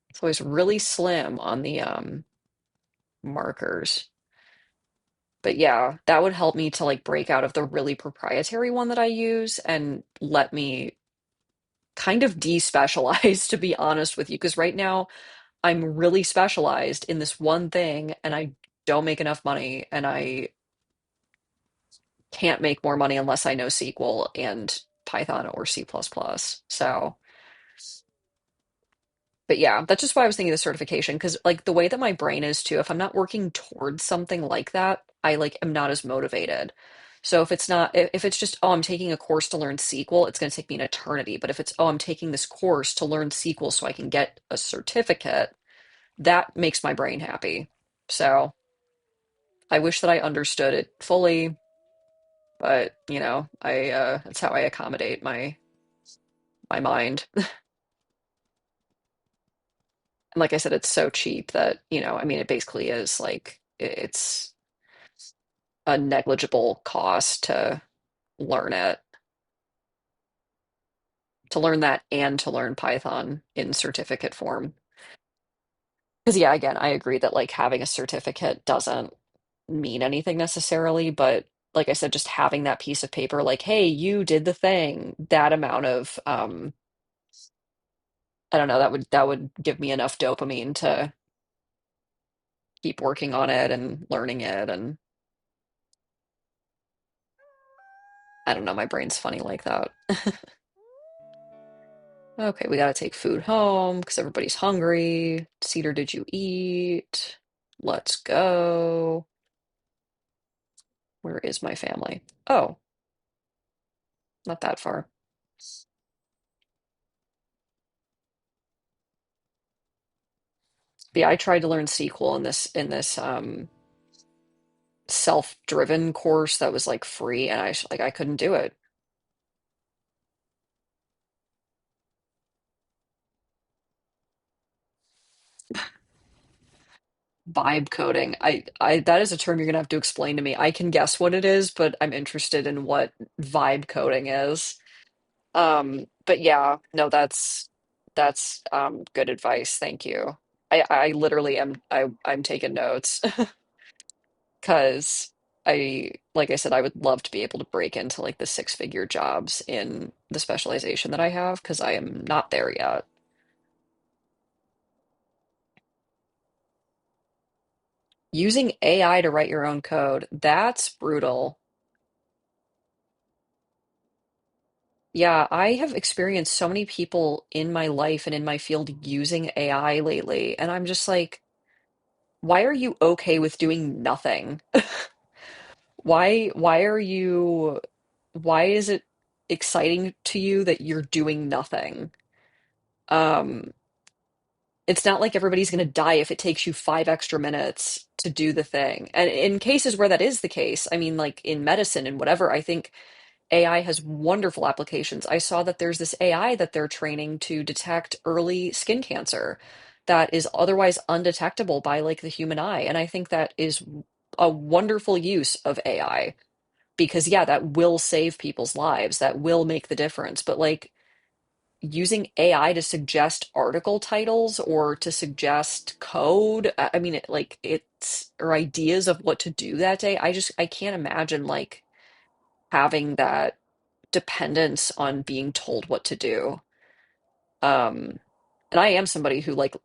Speaker 1: It's always really slim on the markers. But yeah, that would help me to like break out of the really proprietary one that I use and let me kind of despecialize, to be honest with you, because right now I'm really specialized in this one thing and I don't make enough money and I can't make more money unless I know SQL and Python or C++. plus plus. So, but yeah, that's just why I was thinking of the certification, because like the way that my brain is too, if I'm not working towards something like that, I like am not as motivated. So if it's not, if it's just, oh, I'm taking a course to learn SQL, it's going to take me an eternity. But if it's, oh, I'm taking this course to learn SQL so I can get a certificate, that makes my brain happy. So I wish that I understood it fully, but I that's how I accommodate my mind. And like I said, it's so cheap that, I mean, it basically is like it's a negligible cost learn it, to learn that and to learn Python in certificate form. Because yeah, again, I agree that like having a certificate doesn't mean anything necessarily, but like I said, just having that piece of paper, like, hey, you did the thing, that amount of I don't know, that would give me enough dopamine to keep working on it and learning it. And I don't know, my brain's funny like that. Okay, we gotta take food home because everybody's hungry. Cedar, did you eat? Let's go. Where is my family? Oh, not that far. But yeah, I tried to learn SQL in this self-driven course that was like free, and I couldn't do it. Vibe coding. I that is a term you're gonna have to explain to me. I can guess what it is, but I'm interested in what vibe coding is. But yeah, no, that's good advice. Thank you. I literally I'm taking notes because like I said, I would love to be able to break into like the six-figure jobs in the specialization that I have because I am not there yet. Using AI to write your own code, that's brutal. Yeah, I have experienced so many people in my life and in my field using AI lately, and I'm just like, why are you okay with doing nothing? Why are you, why is it exciting to you that you're doing nothing? Um, it's not like everybody's going to die if it takes you 5 extra minutes to do the thing. And in cases where that is the case, I mean, like in medicine and whatever, I think AI has wonderful applications. I saw that there's this AI that they're training to detect early skin cancer that is otherwise undetectable by like the human eye. And I think that is a wonderful use of AI because, yeah, that will save people's lives. That will make the difference. But like using AI to suggest article titles or to suggest code, I mean, like it's or ideas of what to do that day. I can't imagine like having that dependence on being told what to do. Um, and I am somebody who like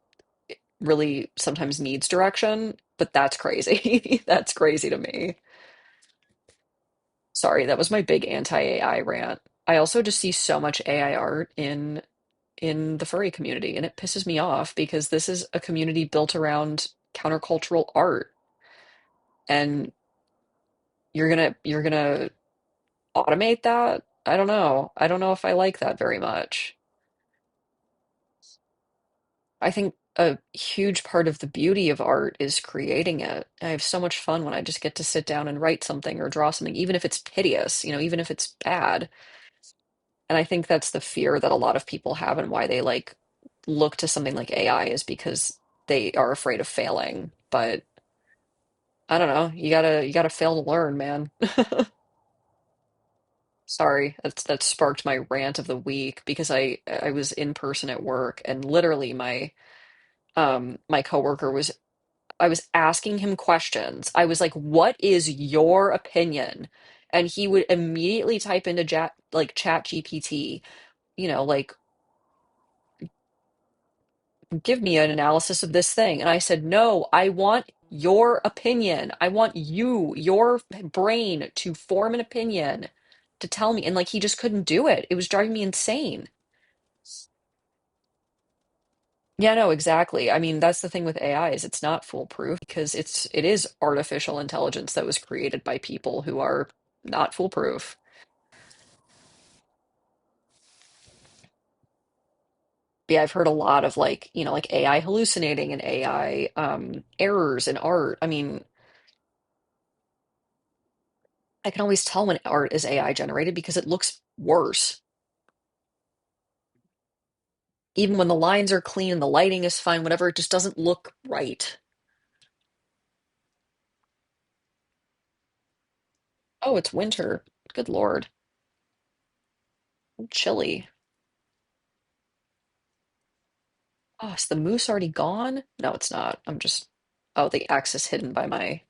Speaker 1: really sometimes needs direction, but that's crazy. That's crazy to me. Sorry, that was my big anti-AI rant. I also just see so much AI art in the furry community, and it pisses me off because this is a community built around countercultural art, and you're gonna automate that? I don't know. I don't know if I like that very much. I think a huge part of the beauty of art is creating it. I have so much fun when I just get to sit down and write something or draw something, even if it's hideous, even if it's bad. And I think that's the fear that a lot of people have and why they like look to something like AI is because they are afraid of failing. But I don't know, you gotta fail to learn, man. Sorry, that sparked my rant of the week because I was in person at work and literally my coworker was I was asking him questions. I was like, "What is your opinion?" And he would immediately type into chat GPT, like, "Give me an analysis of this thing." And I said, "No, I want your opinion. I want your brain to form an opinion to tell me." And like he just couldn't do it. It was driving me insane. Yeah, no, exactly. I mean, that's the thing with AI is it's not foolproof because it is artificial intelligence that was created by people who are not foolproof. But yeah, I've heard a lot of like, like AI hallucinating and AI errors in art. I mean, I can always tell when art is AI generated because it looks worse. Even when the lines are clean and the lighting is fine, whatever, it just doesn't look right. Oh, it's winter. Good Lord. I'm chilly. Oh, is the moose already gone? No, it's not. Oh, the axe is hidden by my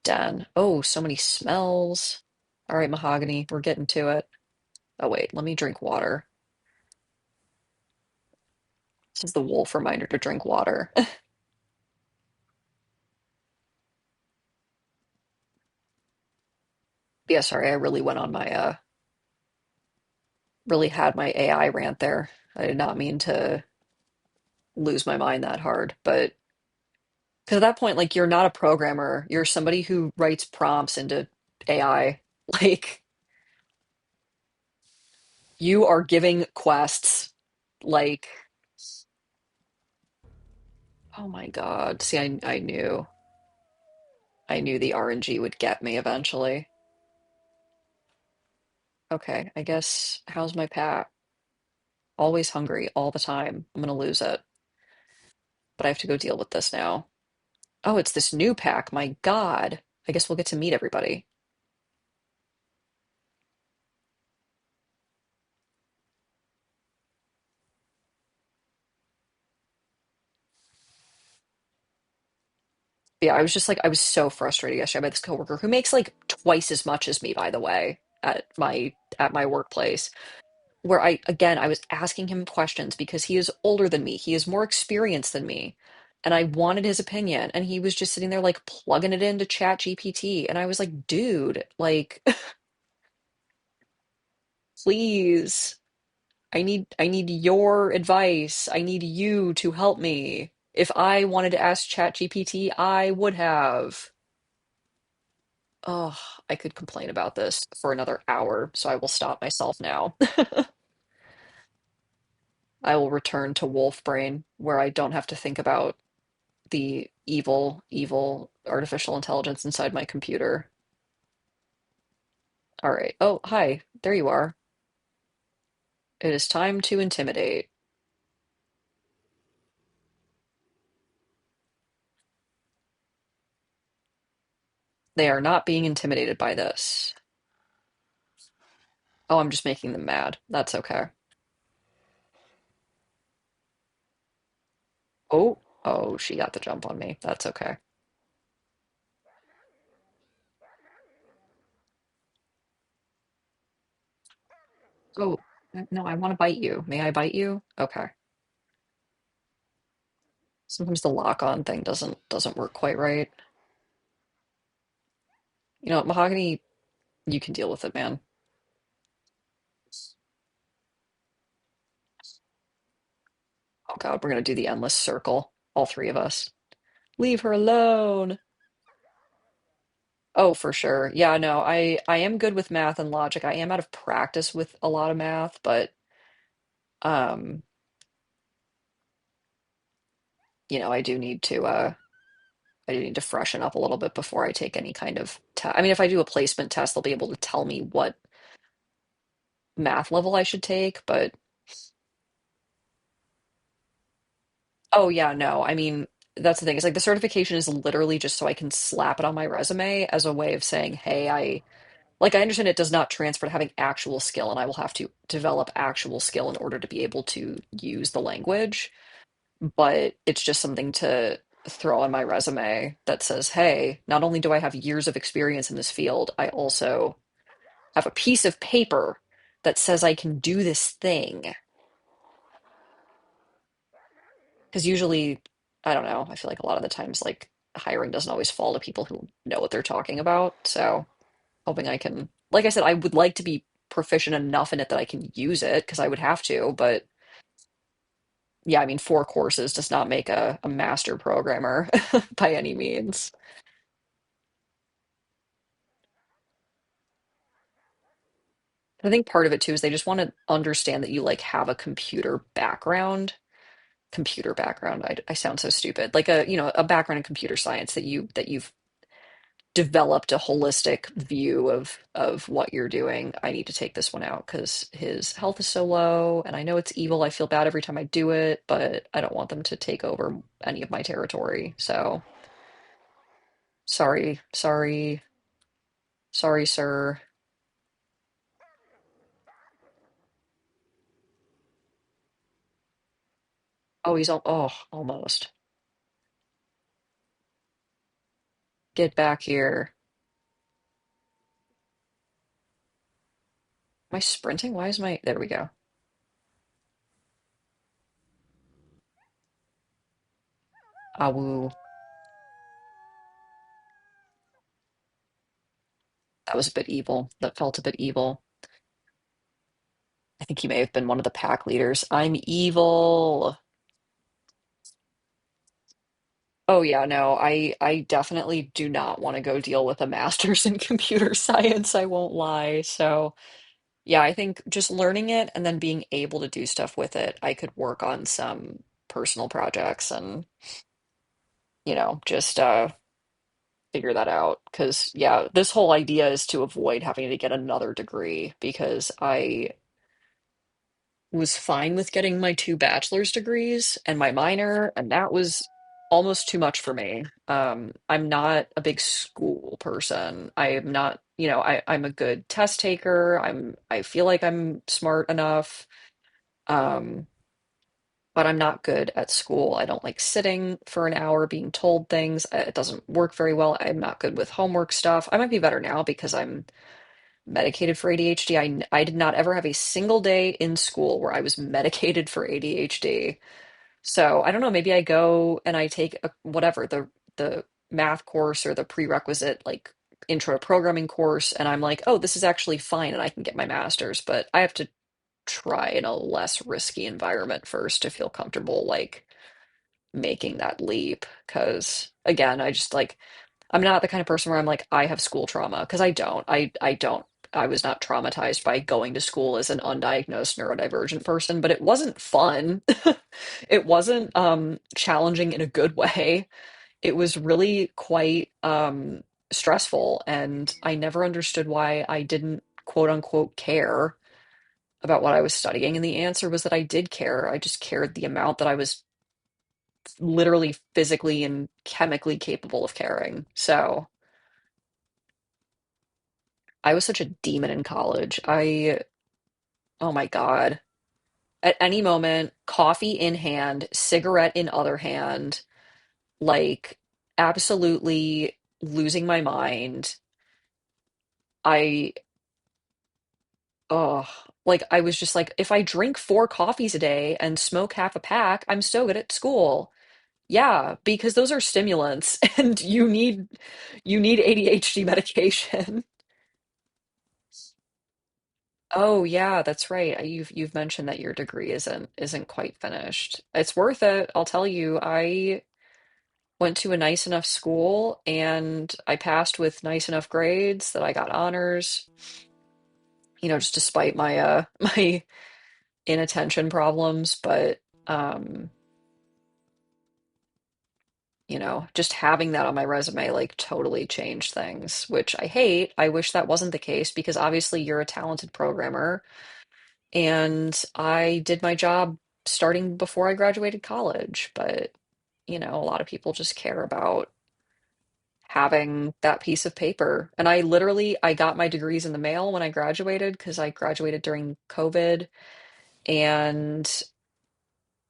Speaker 1: den. Oh, so many smells. All right, mahogany, we're getting to it. Oh, wait, let me drink water. This is the wolf reminder to drink water. Yeah, sorry, I really went on really had my AI rant there. I did not mean to lose my mind that hard, but because at that point, like, you're not a programmer, you're somebody who writes prompts into AI. Like, you are giving quests. Like, oh my God. See, I knew the RNG would get me eventually. Okay, I guess how's my pat? Always hungry all the time. I'm gonna lose it, but I have to go deal with this now. Oh, it's this new pack. My God. I guess we'll get to meet everybody. Yeah, I was just like, I was so frustrated yesterday by this coworker who makes like twice as much as me, by the way, at my workplace. Where I again, I was asking him questions because he is older than me. He is more experienced than me. And I wanted his opinion. And he was just sitting there like plugging it into Chat GPT. And I was like, dude, like, please. I need your advice. I need you to help me. If I wanted to ask ChatGPT, I would have. Oh, I could complain about this for another hour, so I will stop myself now. I will return to wolf brain where I don't have to think about the evil, evil artificial intelligence inside my computer. All right. Oh, hi. There you are. It is time to intimidate. They are not being intimidated by this. Oh, I'm just making them mad. That's okay. Oh, oh, she got the jump on me. That's okay. Oh, no, I want to bite you. May I bite you? Okay. Sometimes the lock on thing doesn't work quite right. You know, mahogany, you can deal with it, man. Oh God, we're gonna do the endless circle, all three of us. Leave her alone. Oh, for sure. Yeah, no, I am good with math and logic. I am out of practice with a lot of math, but um, I do need to freshen up a little bit before I take any kind of test. I mean, if I do a placement test, they'll be able to tell me what math level I should take, but oh yeah, no. I mean, that's the thing. It's like the certification is literally just so I can slap it on my resume as a way of saying, "Hey, I understand it does not transfer to having actual skill, and I will have to develop actual skill in order to be able to use the language, but it's just something to throw on my resume that says, "Hey, not only do I have years of experience in this field, I also have a piece of paper that says I can do this thing." Because usually, I don't know, I feel like a lot of the times, like, hiring doesn't always fall to people who know what they're talking about. So, hoping I can, like I said, I would like to be proficient enough in it that I can use it because I would have to. But yeah, I mean, 4 courses does not make a master programmer by any means. I think part of it too is they just want to understand that you like have a computer background. Computer background. I sound so stupid. Like a background in computer science that you've developed a holistic view of what you're doing. I need to take this one out because his health is so low, and I know it's evil. I feel bad every time I do it, but I don't want them to take over any of my territory. So sorry, sorry, sorry, sir. Oh, almost. Get back here. Am I sprinting? Why is my there we go. Awoo. That was a bit evil. That felt a bit evil. I think he may have been one of the pack leaders. I'm evil. Oh yeah, no, I definitely do not want to go deal with a master's in computer science, I won't lie. So, yeah, I think just learning it and then being able to do stuff with it, I could work on some personal projects and, just figure that out. Because, yeah, this whole idea is to avoid having to get another degree because I was fine with getting my 2 bachelor's degrees and my minor, and that was almost too much for me. I'm not a big school person. I am not, I'm a good test taker. I feel like I'm smart enough. Um, but I'm not good at school. I don't like sitting for an hour being told things. It doesn't work very well. I'm not good with homework stuff. I might be better now because I'm medicated for ADHD. I did not ever have a single day in school where I was medicated for ADHD. So I don't know, maybe I go and I take whatever the math course or the prerequisite like intro to programming course, and I'm like, oh, this is actually fine, and I can get my master's, but I have to try in a less risky environment first to feel comfortable like making that leap. Because again, I just like I'm not the kind of person where I'm like I have school trauma because I don't. I don't. I was not traumatized by going to school as an undiagnosed neurodivergent person, but it wasn't fun. It wasn't challenging in a good way. It was really quite stressful, and I never understood why I didn't quote unquote care about what I was studying. And the answer was that I did care. I just cared the amount that I was literally physically and chemically capable of caring. So I was such a demon in college. Oh my God. At any moment, coffee in hand, cigarette in other hand, like absolutely losing my mind. I, oh, like I was just like, if I drink 4 coffees a day and smoke half a pack, I'm still good at school. Yeah, because those are stimulants and you need ADHD medication. Oh yeah, that's right. You've mentioned that your degree isn't quite finished. It's worth it. I'll tell you. I went to a nice enough school and I passed with nice enough grades that I got honors, just despite my my inattention problems, but um just having that on my resume like totally changed things, which I hate. I wish that wasn't the case because obviously you're a talented programmer and I did my job starting before I graduated college, but a lot of people just care about having that piece of paper. And I got my degrees in the mail when I graduated because I graduated during COVID and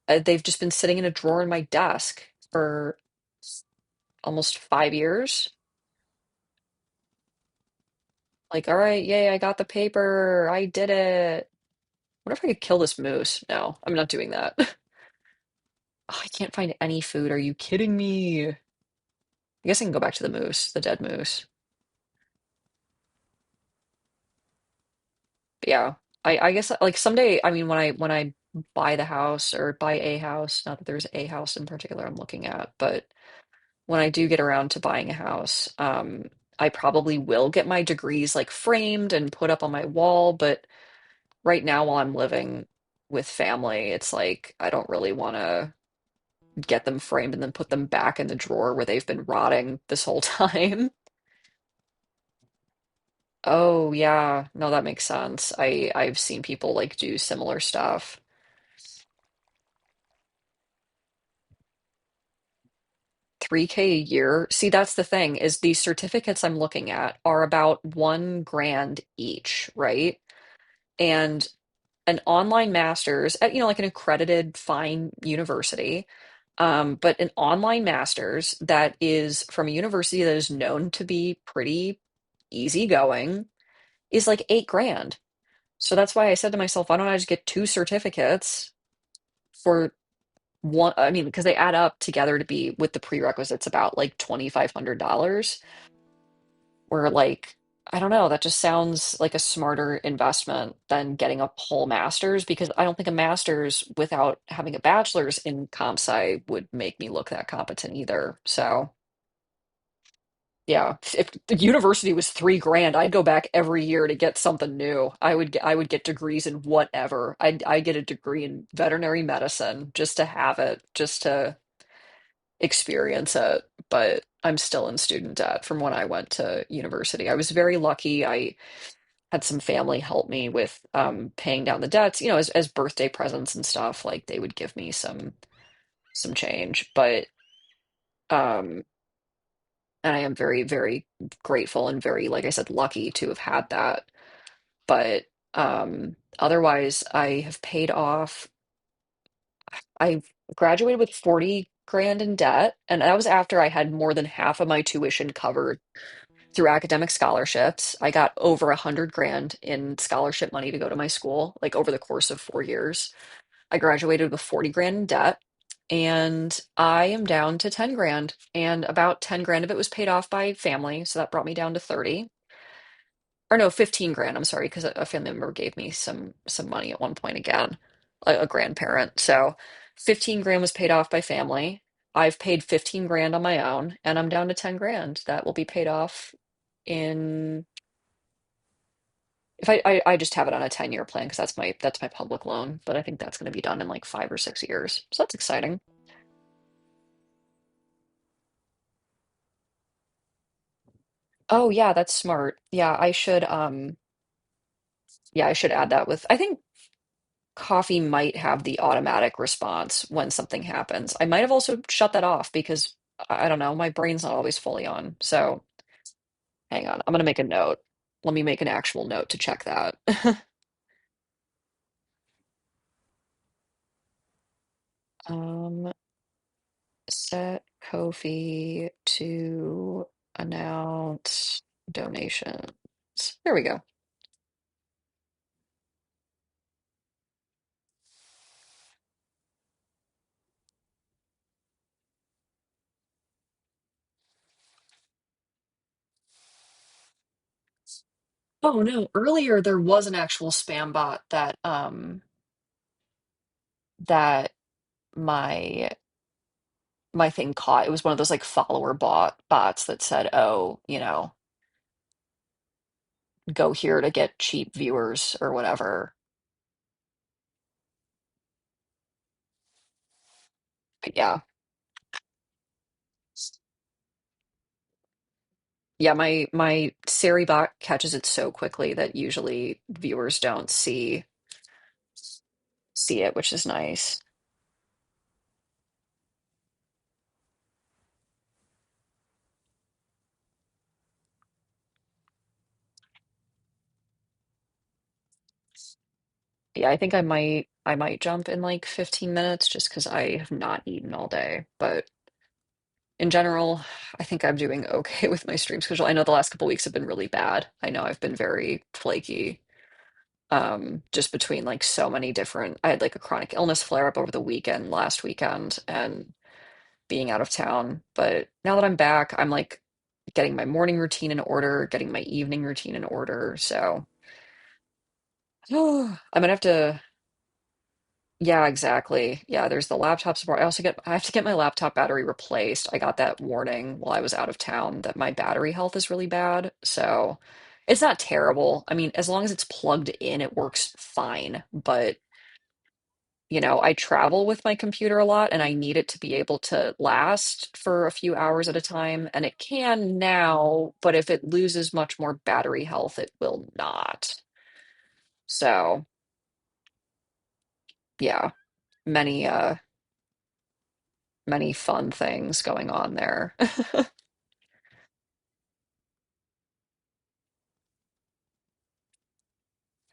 Speaker 1: they've just been sitting in a drawer in my desk for almost 5 years. Like, all right, yay, I got the paper. I did it. What if I could kill this moose? No, I'm not doing that. Oh, I can't find any food. Are you kidding me? I guess I can go back to the moose, the dead moose. But yeah, I guess like someday, I mean, when I buy the house or buy a house, not that there's a house in particular I'm looking at, but when I do get around to buying a house, I probably will get my degrees like framed and put up on my wall. But right now, while I'm living with family, it's like I don't really want to get them framed and then put them back in the drawer where they've been rotting this whole time. Oh yeah, no, that makes sense. I've seen people like do similar stuff. 3K a year. See, that's the thing is these certificates I'm looking at are about 1 grand each, right? And an online master's at, like an accredited fine university, but an online master's that is from a university that is known to be pretty easygoing is like 8 grand. So that's why I said to myself, why don't I just get 2 certificates for one? I mean, because they add up together to be with the prerequisites about like $2,500. Where like, I don't know, that just sounds like a smarter investment than getting a whole master's because I don't think a master's without having a bachelor's in comp sci would make me look that competent either. So. Yeah, if the university was 3 grand, I'd go back every year to get something new. I would get degrees in whatever. I'd get a degree in veterinary medicine just to have it, just to experience it. But I'm still in student debt from when I went to university. I was very lucky. I had some family help me with paying down the debts, as birthday presents and stuff. Like they would give me some change, but. Um, and I am very, very grateful and very, like I said, lucky to have had that. But otherwise, I have paid off. I graduated with 40 grand in debt, and that was after I had more than half of my tuition covered through academic scholarships. I got over 100 grand in scholarship money to go to my school, like over the course of 4 years. I graduated with 40 grand in debt, and I am down to 10 grand, and about 10 grand of it was paid off by family, so that brought me down to 30. Or no, 15 grand, I'm sorry, because a family member gave me some money at one point again, a grandparent. So 15 grand was paid off by family. I've paid 15 grand on my own, and I'm down to 10 grand. That will be paid off in if I just have it on a 10-year plan because that's my public loan, but I think that's going to be done in like 5 or 6 years. So that's exciting. Oh yeah, that's smart. Yeah, I should add that with I think coffee might have the automatic response when something happens. I might have also shut that off because I don't know, my brain's not always fully on. So hang on, I'm gonna make a note. Let me make an actual note to check that. Um, Set Kofi to announce donations. There we go. Oh no, earlier there was an actual spam bot that my my thing caught. It was one of those like follower bots that said, "Oh, go here to get cheap viewers or whatever." But yeah. Yeah, my Siri bot catches it so quickly that usually viewers don't see it, which is nice. Yeah, I think I might jump in like 15 minutes just because I have not eaten all day. But in general, I think I'm doing okay with my stream schedule. I know the last couple weeks have been really bad. I know I've been very flaky. Just between like so many different I had like a chronic illness flare up over the weekend last weekend and being out of town. But now that I'm back, I'm like getting my morning routine in order, getting my evening routine in order. So I'm gonna have to yeah, exactly. Yeah, there's the laptop support. I have to get my laptop battery replaced. I got that warning while I was out of town that my battery health is really bad. So it's not terrible. I mean, as long as it's plugged in, it works fine. But I travel with my computer a lot and I need it to be able to last for a few hours at a time. And it can now, but if it loses much more battery health, it will not. So, yeah, many, many fun things going on there.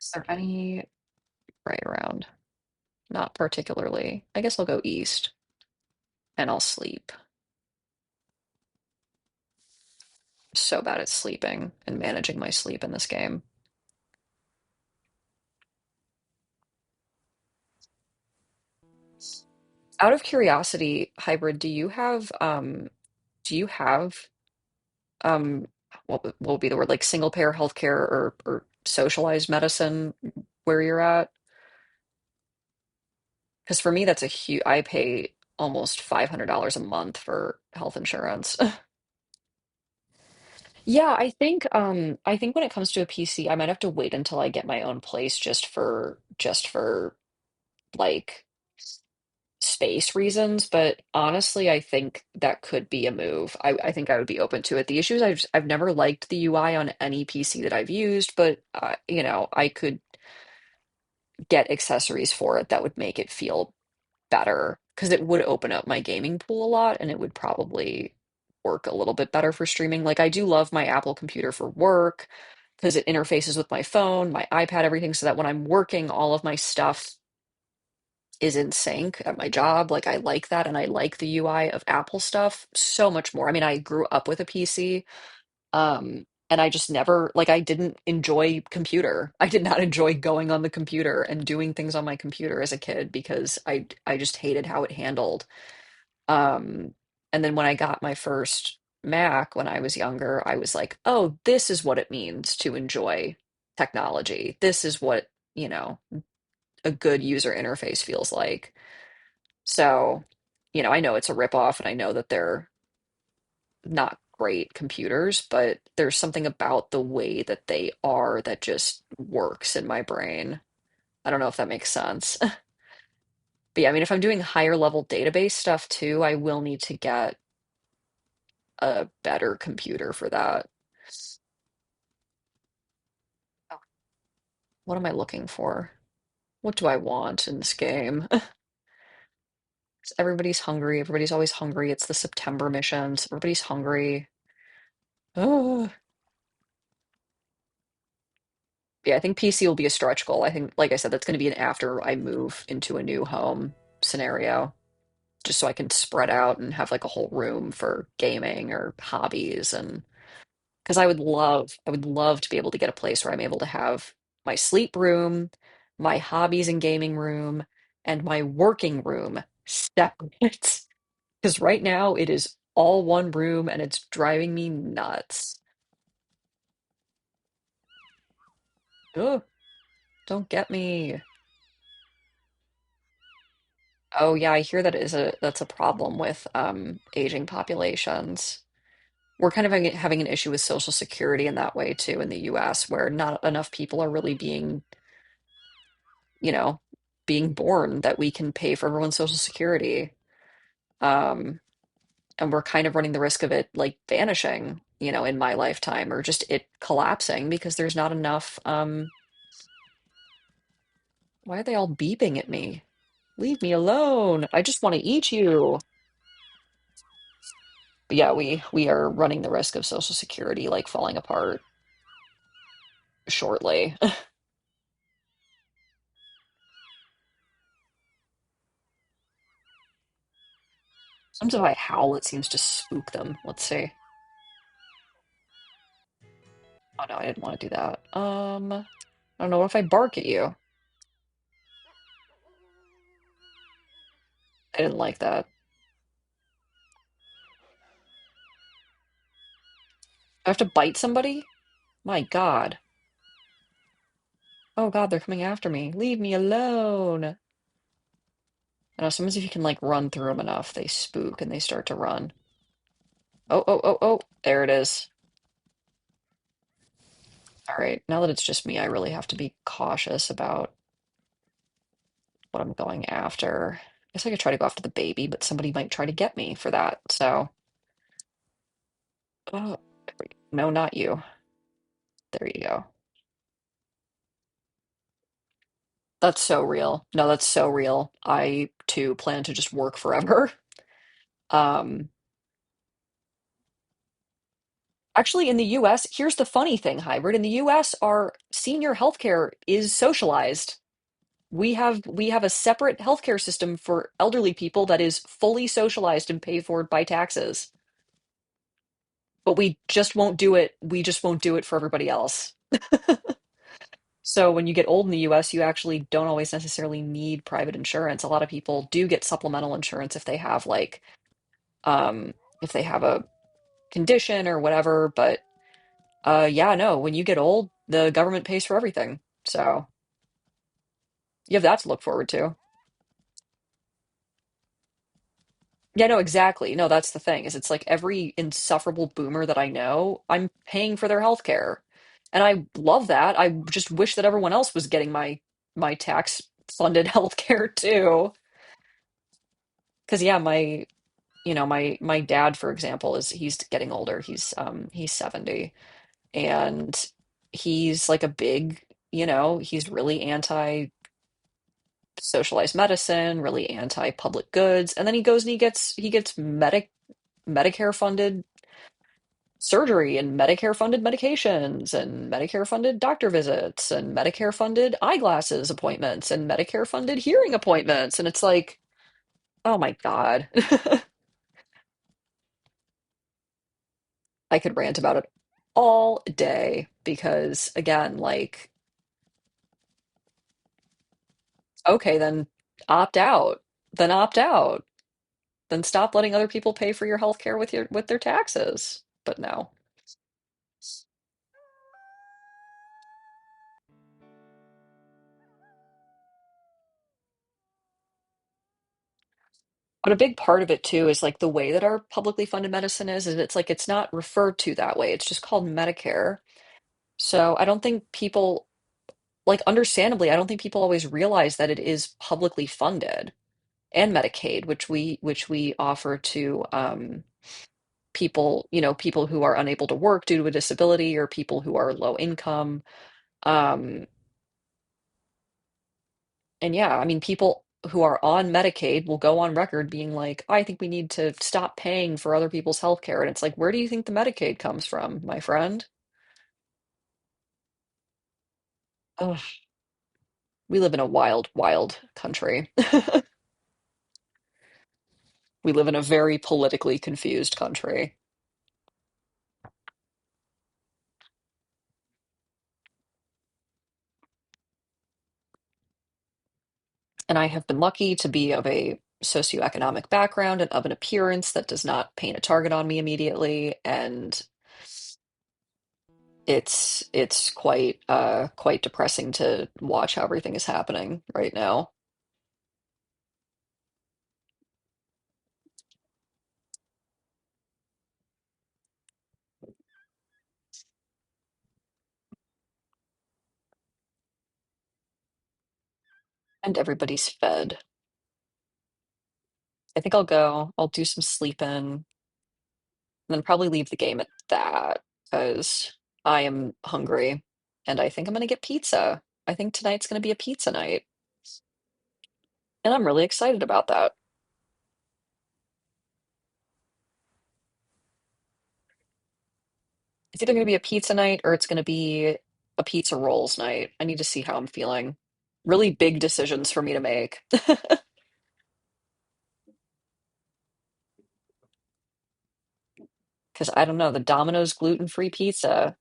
Speaker 1: Is there any right around? Not particularly. I guess I'll go east and I'll sleep. So bad at sleeping and managing my sleep in this game. Out of curiosity, Hybrid, do you have um what would be the word like single payer healthcare or socialized medicine where you're at? Because for me that's a huge I pay almost $500 a month for health insurance. Yeah, I think when it comes to a PC, I might have to wait until I get my own place just for like space reasons, but honestly, I think that could be a move. I think I would be open to it. The issue is I've never liked the UI on any PC that I've used, but I could get accessories for it that would make it feel better. because it would open up my gaming pool a lot and it would probably work a little bit better for streaming. Like I do love my Apple computer for work because it interfaces with my phone, my iPad, everything, so that when I'm working, all of my stuff is in sync at my job. Like I like that and I like the UI of Apple stuff so much more. I mean, I grew up with a PC, and I just never like I didn't enjoy computer. I did not enjoy going on the computer and doing things on my computer as a kid because I just hated how it handled. Um, and then when I got my first Mac when I was younger, I was like, "Oh, this is what it means to enjoy technology. This is what, you know, a good user interface feels like." So, I know it's a ripoff and I know that they're not great computers, but there's something about the way that they are that just works in my brain. I don't know if that makes sense. But yeah, I mean, if I'm doing higher level database stuff too, I will need to get a better computer for that. Oh, what am I looking for? What do I want in this game? Everybody's hungry. Everybody's always hungry. It's the September missions. Everybody's hungry. Oh. Yeah, I think PC will be a stretch goal. I think, like I said, that's going to be an after I move into a new home scenario, just so I can spread out and have like a whole room for gaming or hobbies. And because I would love to be able to get a place where I'm able to have my sleep room, my hobbies and gaming room, and my working room separate. Because right now it is all one room and it's driving me nuts. Ugh, don't get me. Oh yeah, I hear that's a problem with aging populations. We're kind of having an issue with Social Security in that way too in the US, where not enough people are really you know, being born that we can pay for everyone's Social Security. Um, and we're kind of running the risk of it like vanishing, in my lifetime or just it collapsing because there's not enough. Why are they all beeping at me? Leave me alone. I just want to eat you. But yeah, we are running the risk of Social Security like falling apart shortly. Sometimes if I howl, it seems to spook them. Let's see. Oh no, I didn't want to do that. I don't know. What if I bark at you? I didn't like that. I have to bite somebody? My God. Oh God, they're coming after me. Leave me alone. I know sometimes if you can like run through them enough, they spook and they start to run. Oh, oh, oh, oh. There it is. All right. Now that it's just me, I really have to be cautious about what I'm going after. I guess I could try to go after the baby, but somebody might try to get me for that. So, oh, no, not you. There you go. That's so real. No, that's so real. I too plan to just work forever. Um, Actually, in the US, here's the funny thing, Hybrid. In the US, our senior healthcare is socialized. We have a separate healthcare system for elderly people that is fully socialized and paid for by taxes. But we just won't do it for everybody else. So when you get old in the US, you actually don't always necessarily need private insurance. A lot of people do get supplemental insurance if they have um if they have a condition or whatever, but yeah, no, when you get old, the government pays for everything. So you have that to look forward to. Yeah, no, exactly. No, that's the thing, is it's like every insufferable boomer that I know, I'm paying for their health care. And I love that. I just wish that everyone else was getting my tax funded health care too. Because yeah, my dad, for example, he's getting older. He's 70 and he's like a big, he's really anti socialized medicine, really anti-public goods, and then he goes and he gets Medicare funded surgery and Medicare funded medications and Medicare funded doctor visits and Medicare funded eyeglasses appointments and Medicare funded hearing appointments. And it's like, oh my God. I could rant about it all day because, again, like, okay, then opt out. Then opt out. Then stop letting other people pay for your health care with their taxes. But no. But a big part of it too is like the way that our publicly funded medicine is it's like it's not referred to that way. It's just called Medicare. So I don't think people, like, understandably, I don't think people always realize that it is publicly funded, and Medicaid, which we offer to people, people who are unable to work due to a disability or people who are low income. Um, and yeah, I mean, people who are on Medicaid will go on record being like, I think we need to stop paying for other people's health care. And it's like, where do you think the Medicaid comes from, my friend? Ugh, we live in a wild, wild country. We live in a very politically confused country. And I have been lucky to be of a socioeconomic background and of an appearance that does not paint a target on me immediately. And it's quite depressing to watch how everything is happening right now. And everybody's fed. I think I'll go, I'll do some sleeping, and then probably leave the game at that because I am hungry and I think I'm gonna get pizza. I think tonight's gonna be a pizza night, and I'm really excited about that. It's either gonna be a pizza night or it's gonna be a pizza rolls night. I need to see how I'm feeling. Really big decisions for me to make. Because I don't know, the Domino's gluten-free pizza,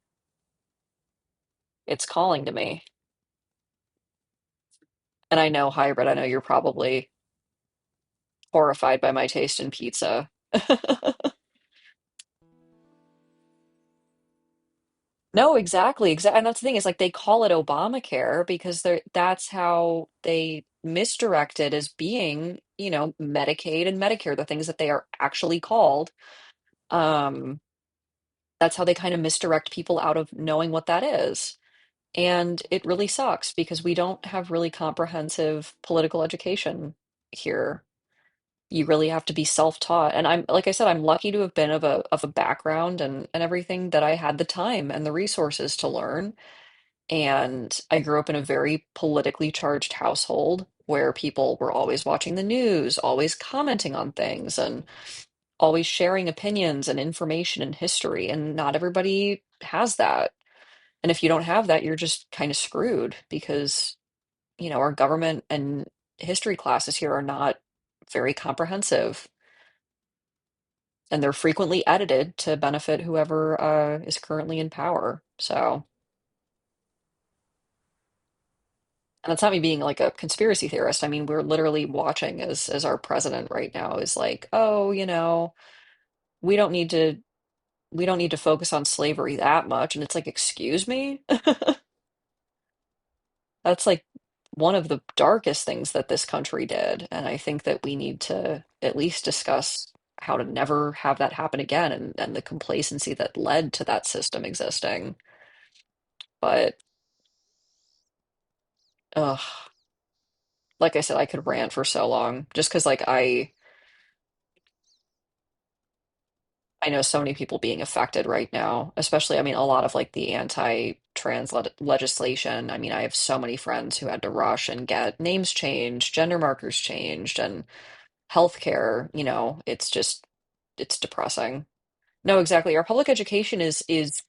Speaker 1: it's calling to me. And I know, hybrid, I know you're probably horrified by my taste in pizza. No, exactly, exactly. And that's the thing is like they call it Obamacare because that's how they misdirect it as being, Medicaid and Medicare, the things that they are actually called. Um, that's how they kind of misdirect people out of knowing what that is. And it really sucks because we don't have really comprehensive political education here. You really have to be self-taught. And I'm, like I said, I'm lucky to have been of a background and everything that I had the time and the resources to learn. And I grew up in a very politically charged household where people were always watching the news, always commenting on things, and always sharing opinions and information and history. And not everybody has that. And if you don't have that, you're just kind of screwed because, our government and history classes here are not very comprehensive. And they're frequently edited to benefit whoever is currently in power. So, and that's not me being like a conspiracy theorist. I mean, we're literally watching as our president right now is like, oh, we don't need to we don't need to focus on slavery that much. And it's like, excuse me? That's like one of the darkest things that this country did. And I think that we need to at least discuss how to never have that happen again and the complacency that led to that system existing. But ugh, like I said, I could rant for so long just because like I know so many people being affected right now, especially I mean a lot of like the anti-trans trans legislation. I mean, I have so many friends who had to rush and get names changed, gender markers changed, and healthcare, it's just it's depressing. No, exactly. Our public education is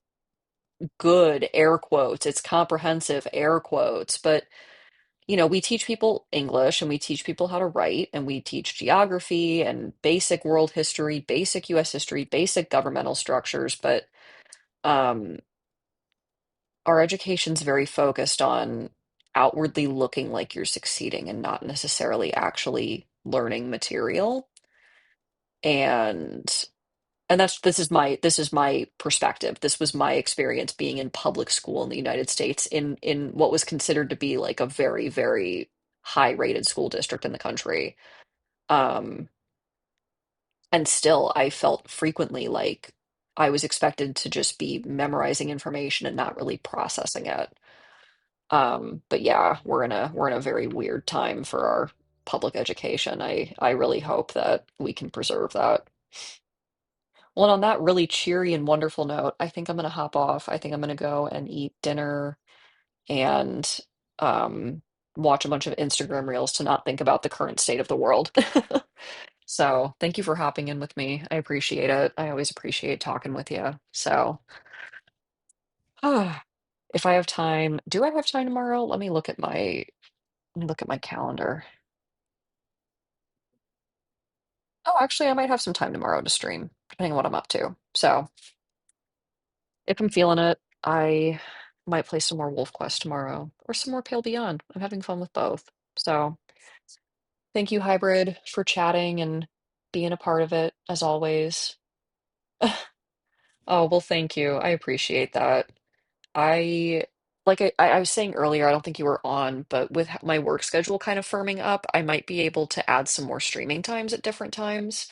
Speaker 1: good, air quotes. It's comprehensive, air quotes, but we teach people English and we teach people how to write and we teach geography and basic world history, basic US history, basic governmental structures, but um our education's very focused on outwardly looking like you're succeeding and not necessarily actually learning material. And this is my perspective. This was my experience being in public school in the United States in what was considered to be like a very, very high rated school district in the country. Um, and still I felt frequently like I was expected to just be memorizing information and not really processing it. But yeah, we're in a very weird time for our public education. I really hope that we can preserve that. Well, and on that really cheery and wonderful note, I think I'm gonna hop off. I think I'm gonna go and eat dinner and um, watch a bunch of Instagram reels to not think about the current state of the world. So thank you for hopping in with me. I appreciate it. I always appreciate talking with you. So if I have time, do I have time tomorrow? Let me look at my calendar. Oh, actually, I might have some time tomorrow to stream, depending on what I'm up to. So if I'm feeling it, I might play some more wolfquest tomorrow or some more Pale Beyond. I'm having fun with both. So thank you, Hybrid, for chatting and being a part of it as always. Oh, well, thank you. I appreciate that. I like I was saying earlier, I don't think you were on, but with my work schedule kind of firming up, I might be able to add some more streaming times at different times.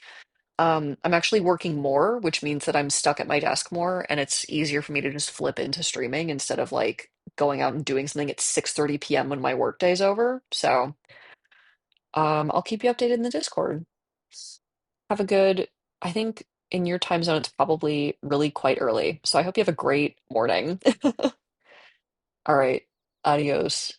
Speaker 1: I'm actually working more, which means that I'm stuck at my desk more, and it's easier for me to just flip into streaming instead of like going out and doing something at 6:30 p.m. when my workday's over. So, I'll keep you updated in the Discord. Have a good, I think in your time zone it's probably really quite early. So I hope you have a great morning. All right. Adios.